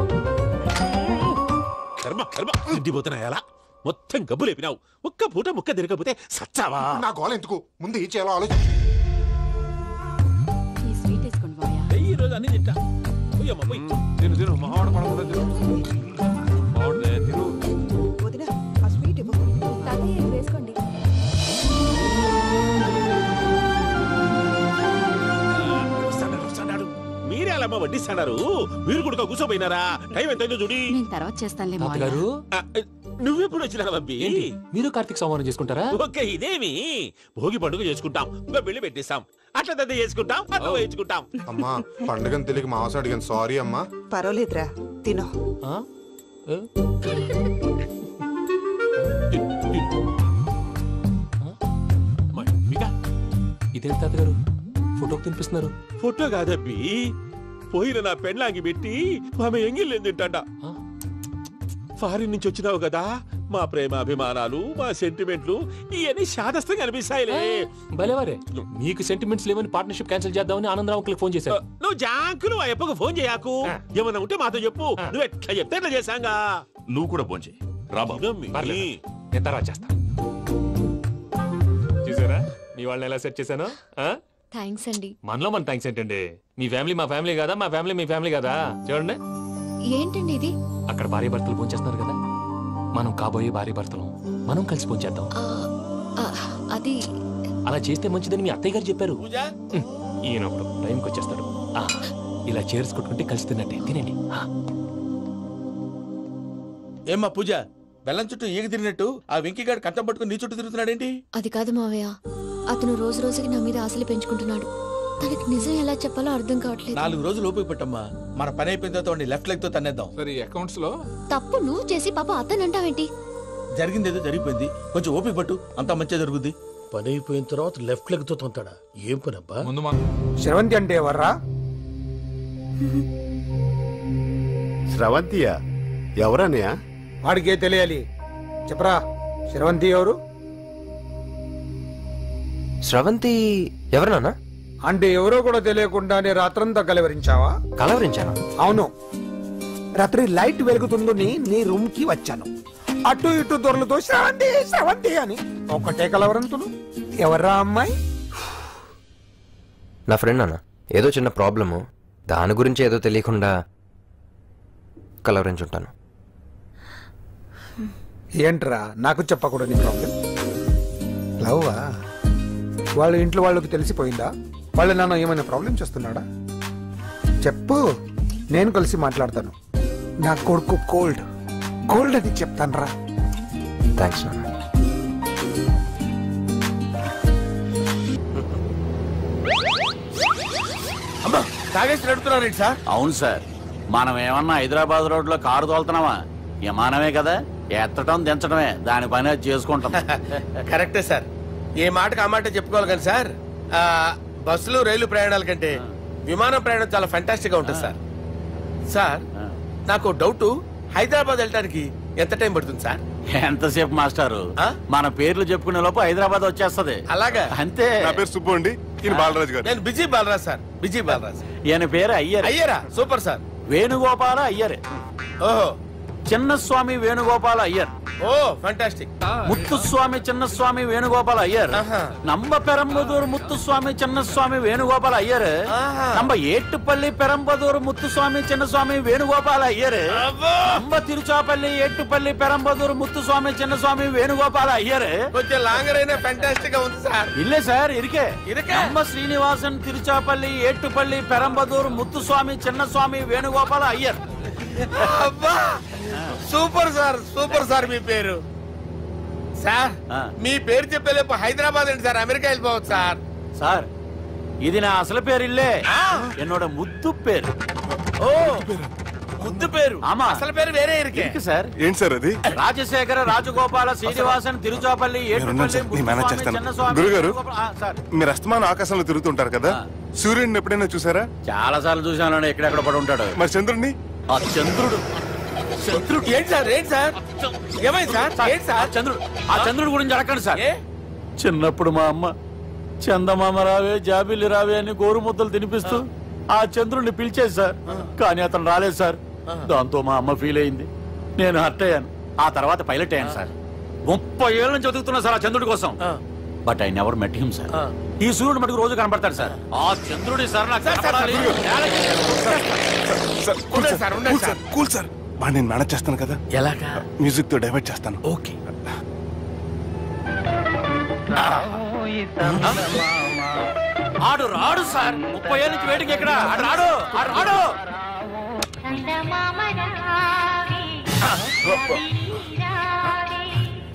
కర్మ కర్మ తిండిపోతున్నా ఎలా మొత్తం గబ్బు లేపినావు. ఒక్క పూట ముక్క తిరగకపోతే సచ్చావా? నా గోల ఎందుకు, ముందు ఈ చేయాలో ఆలోచించు. ఈ రోజు అన్ని తింటా. పోయమ్మ పోయి. తిను తిను మావాడు పడకుండా తిను. మావాడులే తిను. వదినా ఆ స్వీట్ ఇవ్వు. తాతయ్య వేసుకోండి. మీరే అలా వడ్డిస్తున్నారు. మీరు కూడా కూర్చోపోయినారా? టైం ఎంతైందో చూడి. నేను తర్వాత చేస్తానులే మావయ్య. గారు నువ్వెప్పుడు వచ్చినా బంబి? మీరు కార్తీక్ సంహారం చేసుకుంటారా? ఓకే ఇదేమి భోగి పండుగ చేసుకుంటాం, ఇంకా పెళ్లి పెట్టేస్తాం, అట్లా దద్ద చేసుకుంటాం, అట్లా వేయించుకుంటాం. అమ్మా పండుగని తెలియక మాంసం అడిగాను, సారీ అమ్మా. పర్వాలేదురా తినో. ఇదేంటి తాతగారు ఫోటోకి తినిపిస్తున్నారు? ఫోటో కాదబ్బి, పోయిన నా పెళ్ళాంగి పెట్టి ఆమె ఎంగిల్లేం తింటాడ. ఫారిన్ నుంచి వచ్చినావు కదా, మా ప్రేమ అభిమానాలు మా సెంటిమెంట్లు ఇవన్నీ శాదస్తంగా అనిపిస్తాయిలే. భలేవారే, మీకు సెంటిమెంట్స్ లేవని పార్ట్నర్షిప్ క్యాన్సిల్ చేద్దామని ఆనందరావు అంకుల్ ఫోన్ చేశారు. నువ్వు జాంకులు ఆ అప్పకు ఫోన్ చేయకు. ఏమన్నా ఉంటే మాతో చెప్పు. నువ్వు ఎట్లా చెప్తే ఎట్లా చేశాంగా. నువ్వు కూడా ఫోన్ చేయి రాబా. నేను తర్వాత చేస్తా. చూసారా మీ వాళ్ళని ఎలా సెట్ చేశాను? థ్యాంక్స్ అండి. మనలో మన థ్యాంక్స్ ఏంటండి, మీ ఫ్యామిలీ మా ఫ్యామిలీ కదా, మా ఫ్యామిలీ మీ ఫ్యామిలీ కదా. చూడండి ఏంటండి ఇది? అక్కడ భార్య భర్తలు ఫోన్ చేస్తున్నారు కదా, మనం కాబోయే భార్య భర్తలు మనం కలిసి ఫోన్ చేద్దాం. అది అలా చేస్తే మంచిదని మీ అత్తయ్య గారు చెప్పారు. ఈయన ఒకడు టైంకి వచ్చేస్తాడు. ఇలా చేర్స్ కొట్టుకుంటే కలిసి తిన్నట్టే. తినండి. ఏమ్మా పూజ, బెల్లం చుట్టూ ఈగ తిరిగినట్టు ఆ వెంకీగాడు కంటం పట్టుకుని నీ చుట్టూ తిరుగుతున్నాడేంటి? అది కాదు మావయ్య, అతను రోజు రోజుకి నా మీద ఆశలు పెంచుకుంటున్నాడు. తనకి నిజం ఎలా చెప్పాలో అర్థం కావట్లేదు. 4 రోజులు ఓపిక పట్టమ్మా, మన పని అయిపోయిన తర్వాత లెఫ్ట్ లెగ్ తో తన్నేద్దాం. సరే అకౌంట్స్ లో తప్పు నువ్వు చేసి పాప అతను అంటావేంటి? జరిగిందేదో జరిగిపోయింది, కొంచెం ఓపిక పట్టు, అంతా మంచిగా జరుగుద్ది. పని అయిపోయిన తర్వాత లెఫ్ట్ లెగ్ తో తొంతాడా? ఏం పని అబ్బా? శ్రవంతి అంటే ఎవర్రా? శ్రవంతియా? ఎవరన్నయ్యా? వాడికే తెలియాలి, చెప్పరా. శ్రవంతి ఎవరు? శ్రవంతి ఎవరు నాన్న? అంటే ఎవరో కూడా తెలియకుండానే రాత్రంతా కలవరించావా? కలవరించాను. అవును, రాత్రి లైట్ వెలుగుతుందని నీ రూమ్ కి వచ్చాను. అటు ఇటు దొరలతో శ్రవంతి శ్రవంతి అని ఒకటే కలవరంతులు. ఎవర్రా అమ్మాయి? నా ఫ్రెండ్ నాన్న, ఏదో చిన్న ప్రాబ్లము, దాని గురించి ఏదో తెలియకుండా కలవరించుంటాను. ఏంట్రా నాకు చెప్పకూడదు నీ ప్రాబ్లం? లవ్వా? వాళ్ళ ఇంట్లో వాళ్ళకి తెలిసిపోయిందా? వాళ్ళ నాన్న ఏమైనా ప్రాబ్లం చేస్తున్నాడా? చెప్పు, నేను కలిసి మాట్లాడతాను. నా కొడుకు కోల్డ్ కోల్డ్ అని చెప్తాను రా. థ్యాంక్స్ నాన్న. అమ్మా తాగేసి నడుపుతున్నారేంటి సార్? అవును సార్, మనం ఏమన్నా హైదరాబాద్ రోడ్ లో కారు తోలుతున్నామా? విమానమే కదా, ఎత్తడం దించడమే దాని పని అది చేసుకుంటాం. కరెక్టే సార్, ఏ మాటకు ఆ మాట చెప్పుకోవాలి కానీ సార్, బస్సులు రైలు ప్రయాణాల కంటే విమానం ప్రయాణం చాలా ఫెంటాస్టిక్ గా ఉంటుంది సార్. సార్ నాకు డౌట్, హైదరాబాద్ వెళ్ళడానికి ఎంత టైం పడుతుంది సార్? ఎంతసేపు మాస్టారు, మన పేర్లు చెప్పుకునే లోపు హైదరాబాద్ వచ్చేస్తది. అలాగా? అంతే. నా పేరు సుబ్బు అండి, ఈయన బాలరాజు గారు. నేను busy Balaraj sir, busy Balaraj. ఈయన పేరు అయ్యర్. అయ్యరా? Super sir. వేణుగోపాల అయ్యర్. ఓహో, చిన్నస్వామి వేణుగోపాల అయ్యర్. ఓ ఫంటాస్టిక్. ముత్తుస్వామి చిన్నస్వామి వేణుగోపాల అయ్యర్. నంబ పెరంబదూరు ముత్తుస్వామి చిన్నస్వామి వేణుగోపాల అయ్యర్. నంబ ఏట్టుపల్లి పెరంబదూరు ముత్తుస్వామి చిన్నస్వామి వేణుగోపాల అయ్యర్. నంబ తిరుచాపల్లి ఏట్టుపల్లి పెరంబదూరు ముత్తుస్వామి చిన్నస్వామి వేణుగోపాల అయ్యర్. కొంచెం లాంగర్ అయినా ఫంటాస్టిక్ గా ఉంది సార్. ఇల్లే సార్, ఇరికే. Namba Srinivasan Tiruchapalli Ettupalli Perambaduru Muthuswamy Chinnaswamy Venugopala Iyer. Super sir, super sir. మీ పేరు సార్, మీ పేరు చెప్పేలేపు హైదరాబాద్ అండి సార్, అమెరికా వెళ్ళిపోవచ్చు సార్. సార్ ఇది నా అసలు పేరు ఇల్లే, ఎన్నోడ ముద్దు పేరు. ఓ ముద్దు పేరు అసలు పేరు వేరే ఇరికి సార్ ఏంటి సార్ అది? రాజశేఖర రాజగోపాల శ్రీనివాసన్ తిరుచాపల్లి గురుగారు మీరు అస్తమానం ఆకాశంలో తిరుగుతుంటారు కదా, సూర్యుడిని ఎప్పుడైనా చూసారా? చాలా సార్లు చూసాను, ఎక్కడెక్కడ పడి ఉంటాడు. మరి చంద్రుడిని? ఆ చంద్రుడు ఏంటి సార్ ఏంటి సార్ ఏమైంది సార్ ఏంటి సార్ చంద్రుడు ఆ చంద్రుడి గురించి అడగండి సార్. చిన్నప్పుడు మా అమ్మ చందమామ రావే జాబిల్లి రావే అని గోరు ముద్దలు తినిపిస్తూ ఆ చంద్రుడిని పిలిచేది సార్, కానీ అతను రాలేదు సార్. దాంతో మా అమ్మ ఫీల్ అయింది, నేను హర్ట్ అయ్యాను. ఆ తర్వాత పైలట్ అయ్యాను సార్. 30 ఏళ్ళ నుంచి చదువుతున్నా సార్ ఆ చంద్రుడి కోసం. But I never met him sir. ఈ సూర్యుడు మటుకు రోజు కనబడతాడు సార్. ఆ చంద్రుడి సార్ నాకు కూల్ సార్, నేను మేనేజ్ చేస్తాను కదా. ఎలాగా? మ్యూజిక్ తో డైవర్ట్ చేస్తాను. ఓకే. ఆడు రాడు సార్, 30 ఏళ్ళ నుంచి వేటికి ఎక్కడ ఆడు రాడు.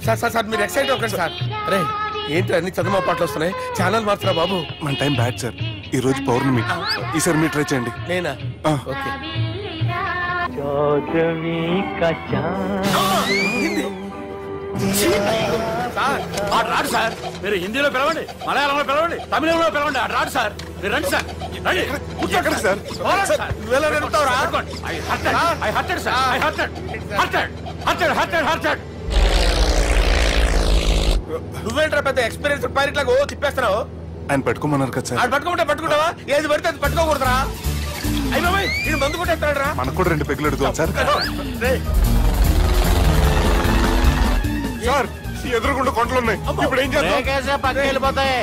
సార్ సార్ సార్ మీరు ఎక్సైట్ అవ్వకండి సార్. రే ఏంటి అన్ని చదువు పాటలు వస్తున్నాయి, ఛానల్ మార్చరా బాబు. మన టైం బ్యాడ్ సార్, ఈ రోజు పౌర్ణమి. ఈసారి మీరు ట్రై చేయండి. నేనా? ఓకే. ఆడు రాడు సార్, మీరు హిందీలో పిలవండి, మలయాళంలో పిలవండి, తమిళంలో పిలవండి, ఆడు రాడు సార్. మీరు రండి సార్, రండి కూర్చోకండి సార్. నువ్వేంట్రా పెద్ద ఎక్స్పీరియన్స్ పైరెట్ లాగా ఓ తిప్పేస్తున్నావు. ఆయన పట్టుకోమన్నారు కదా సార్. ఆడు పట్టుకుంటావా? ఏది పడితే అది పట్టుకోకూడదురా. అయ్యి బాబాయ్ ఇది మందు కొట్టేస్తాడు రా. మనకు కూడా 2 పెగ్గులు అడుగుతాం సార్. సార్ ఎదురుకుండా కొండలు ఉన్నాయి, ఇప్పుడు ఏం చేద్దాం? పక్కకి వెళ్ళిపోతాయి.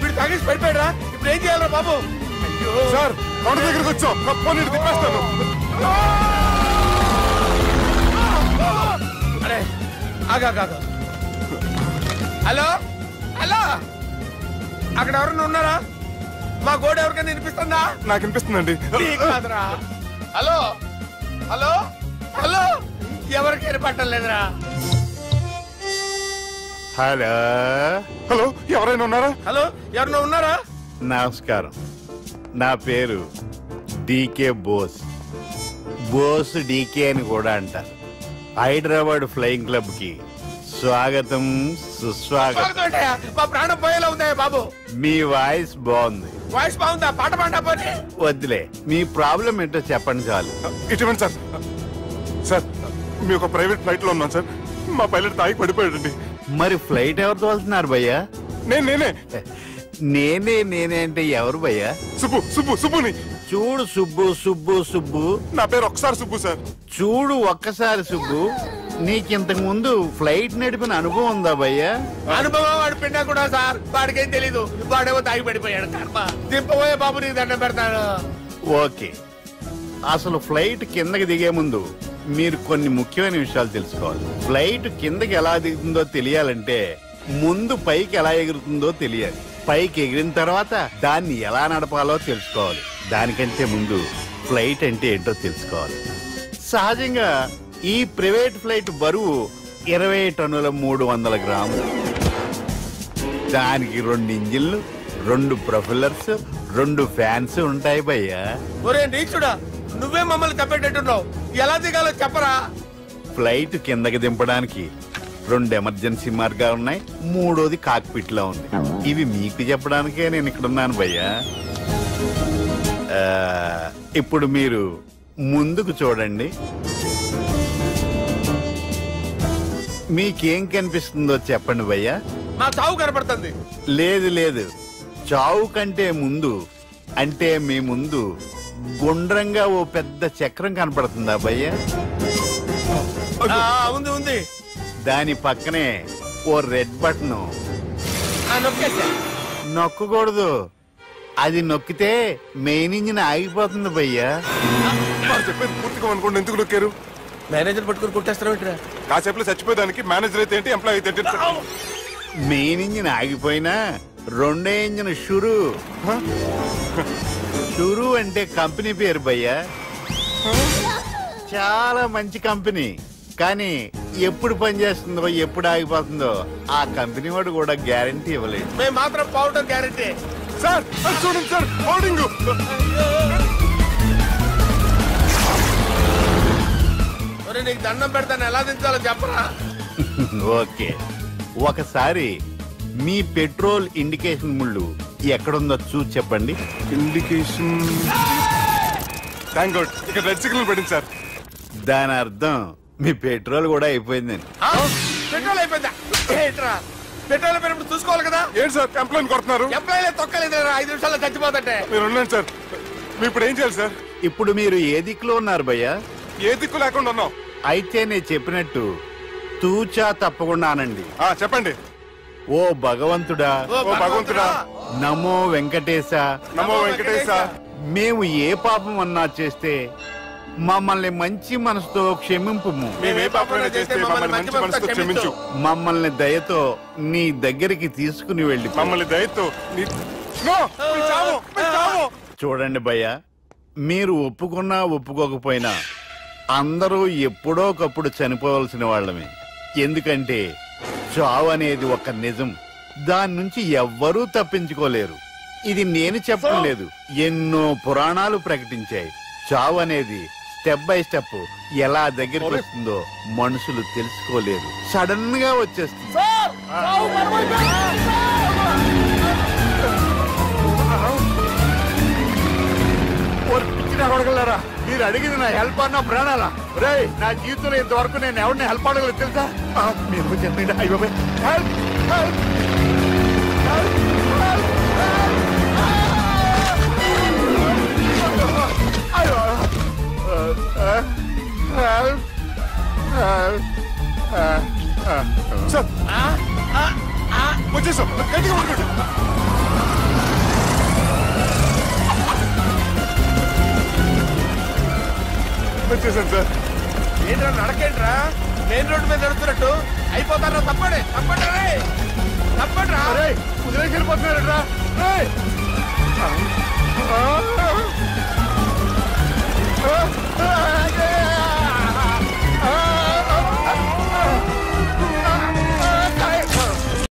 వీడు తాగేసి పడిపోయాడు రా. ఇప్పుడు ఏం చేయాలరా బాబు? సార్ కొండ దగ్గరికి వచ్చాం, నీరు తిప్పేస్తాను. అరే ఆగా. హలో హలో, అక్కడ ఎవరన్నా ఉన్నారా? మా గోడ ఎవరికైనా వినిపిస్తుందా? నాకు వినిపిస్తుందండి. హలో హలో హలో, ఎవరికి వినపట్టం లేదురా. హలో హలో, ఎవరైనా ఉన్నారా? హలో ఎవరైనా ఉన్నారా? నమస్కారం, నా పేరు డీకే బోస్. బోస్ డీకే అని కూడా అంటారు. హైదరాబాద్ ఫ్లయింగ్ క్లబ్ కి స్వాగతం సుస్వాగతం. మా ప్రాణం పోయేలా ఉందా బాబు? మీ వాయిస్ బాగుంది. వాయిస్ బాగుందా? పాట పాడా పోనీ. వద్దులే, మీ ప్రాబ్లం ఏంటో చెప్పండి చాలు. ఇటువంటి సార్, సార్ మీ ఒక ప్రైవేట్ ఫ్లైట్ లో ఉన్నాను సార్. మా పైలట్ తాగి పడిపోయాడండి. మరి ఫ్లైట్ ఎవరు తోలుతున్నారు భయ్యా? నేనే అంటే ఎవరు భయ్యా? సుబ్బుని. చూడు సుబ్బు, నా పేరు ఒకసారి సుబ్బు సార్. చూడు ఒక్కసారి సుబ్బు, నీకింతకు ముందు ఫ్లైట్ నడిపిన అనుభవం ఉందా భయ్యా? అనుభవం వాడు పిండా కూడా సార్, వాడికేం తెలీదు. వాడేమో తాగి పడిపోయాడు. దింపబోయే బాబు నీకు దండం పెడతాడు. ఓకే, అసలు ఫ్లైట్ కిందకి దిగే ముందు మీరు కొన్ని ముఖ్యమైన విషయాలు తెలుసుకోవాలి. ఫ్లైట్ కిందకి ఎలా దిగుతుందో తెలియాలంటే ముందు పైకి ఎలా ఎగురుతుందో తెలియాలి. పైకి ఎగిరిన తర్వాత దాన్ని ఎలా నడపాలో తెలుసుకోవాలి. దానికంటే ముందు ఫ్లైట్ అంటే ఏంటో తెలుసుకోవాలి. సహజంగా ఈ ప్రైవేట్ ఫ్లైట్ బరువు 20 టన్నుల 300 గ్రాములు. దానికి 2 ఇంజిన్లు, 2 ప్రొఫెల్లర్స్, 2 ఫ్యాన్స్ ఉంటాయి భయ్యా. ఒరే నీచుడా, నువ్వే మమ్మల్ని తప్పేటట్టున్నావు. ఎలా దిగాలో చెప్పరా? ఫ్లైట్ కిందకి దింపడానికి 2 ఎమర్జెన్సీ మార్గాలు ఉన్నాయి, 3వది కాక్పిట్ లో ఉంది. ఇవి మీకు చెప్పడానికే నేను ఇక్కడ ఉన్నాను భయ్యా. ఇప్పుడు మీరు ముందుకు చూడండి. మీకేం కనిపిస్తుందో చెప్పండి భయ్యా. నా చావు కనపడుతుంది. లేదు, చావు కంటే ముందు అంటే మీ ముందు గుండ్రంగా ఓ పెద్ద చక్రం కనపడుతుందా భయ్యా? ఉంది. దాని పక్కనే ఓ రెడ్ బటన్. నొక్కకూడదు, అది నొక్కితే మెయిన్ ఇంజిన్ ఆగిపోతుంది భయ్యా. చెప్పేది పూర్తిగా అనుకోండి. ఎందుకు నొక్కారు? మేనేజర్ పట్టుకుని కుట్టేస్తారా? కాసేపులో చచ్చిపోయేదానికి మేనేజర్ అయితే ఏంటి, ఎంప్లాయ్ అయితే ఏంటి? మెయిన్ ఇంజిన్ ఆగిపోయినా 2వ ఇంజిన్ షురు అంటే కంపెనీ పేరు భయ్యా. చాలా మంచి కంపెనీ, కానీ ఎప్పుడు పనిచేస్తుందో ఎప్పుడు ఆగిపోతుందో ఆ కంపెనీ వాడు కూడా గ్యారంటీ ఇవ్వలేదు. మేము మాత్రం పౌడర్ గ్యారంటీ. సార్ చూడండి సార్, హోర్డింగ్. నీకు దండం పెడతాను, ఎలా దించాలో చెప్పరా? ఓకే, ఒకసారి మీ పెట్రోల్ ఇండికేషన్ ముళ్ళు ఎక్కడుందో చూసి చెప్పండి. ఇండికేషన్ థ్యాంక్ గాడ్, ఇక్కడ రెడ్ సిగ్నల్ పడింది సార్. దాని అర్థం మీ పెట్రోల్ కూడా అయిపోయిందని. పెట్రోల్ అయిపోయిందా? పెట్రోల్ అయిపోయినప్పుడు చూసుకోవాలి కదా. ఏంటి సార్ కంప్లైంట్ కొడుతున్నారు? ఎంప్లాయీ తొక్కలేదు, 5 నిమిషాల్లో చచ్చిపోతుంటే. మీరు ఉండండి సార్, మీరు ఇప్పుడు ఏం చేయాలి సార్? ఇప్పుడు మీరు ఏ దిక్కులో ఉన్నారు భయ్యా? ఏ దిక్కు లేకుండా ఉన్నాం. అయితే నేను చెప్పినట్టు తూచా తప్పకుండా అనండి. చెప్పండి. ఓ భగవంతుడా, ఓ భగవంతుడా, నమో వెంకటేశ, నమో వెంకటేశ. మేము ఏ పాపం అన్నా చేస్తే మమ్మల్ని మంచి మనసుతో క్షమింపు. మమ్మల్ని దయతో నీ దగ్గరికి తీసుకుని వెళ్ళి మమ్మల్ని దయతో చూడండి భయ్యా, మీరు ఒప్పుకున్నా ఒప్పుకోకపోయినా అందరూ ఎప్పుడో ఒకప్పుడు చనిపోవలసిన వాళ్ళమే. ఎందుకంటే చావు అనేది ఒక నిజం, దాని నుంచి ఎవ్వరూ తప్పించుకోలేరు. ఇది నేను చెప్పడం లేదు, ఎన్నో పురాణాలు ప్రకటించాయి. చావు అనేది స్టెప్ బై స్టెప్ ఎలా దగ్గరికి వస్తుందో మనుషులు తెలుసుకోలేరు, సడన్ గా వచ్చేస్తుంది. మీరు అడిగింది నా హెల్ప్ అన్న ప్రాణాలా? రే, నా జీవితంలో ఇంతవరకు నేను ఎవరిని హెల్ప్ అడగలేదు తెలుసా? మీరు చెప్పండి. అయ్యో హెల్ప్ హెల్ప్ వచ్చేసాం, గట్టిగా పట్టుకోండి. వచ్చేసాను సార్. ఏంట్రా నడకేంట్రా? మెయిన్ రోడ్డు మీద నడుస్తున్నట్టు అయిపోతారా? తప్పండి తప్పండి తప్పండి రా. కుదిరేసి వెళ్ళిపోతున్నారా?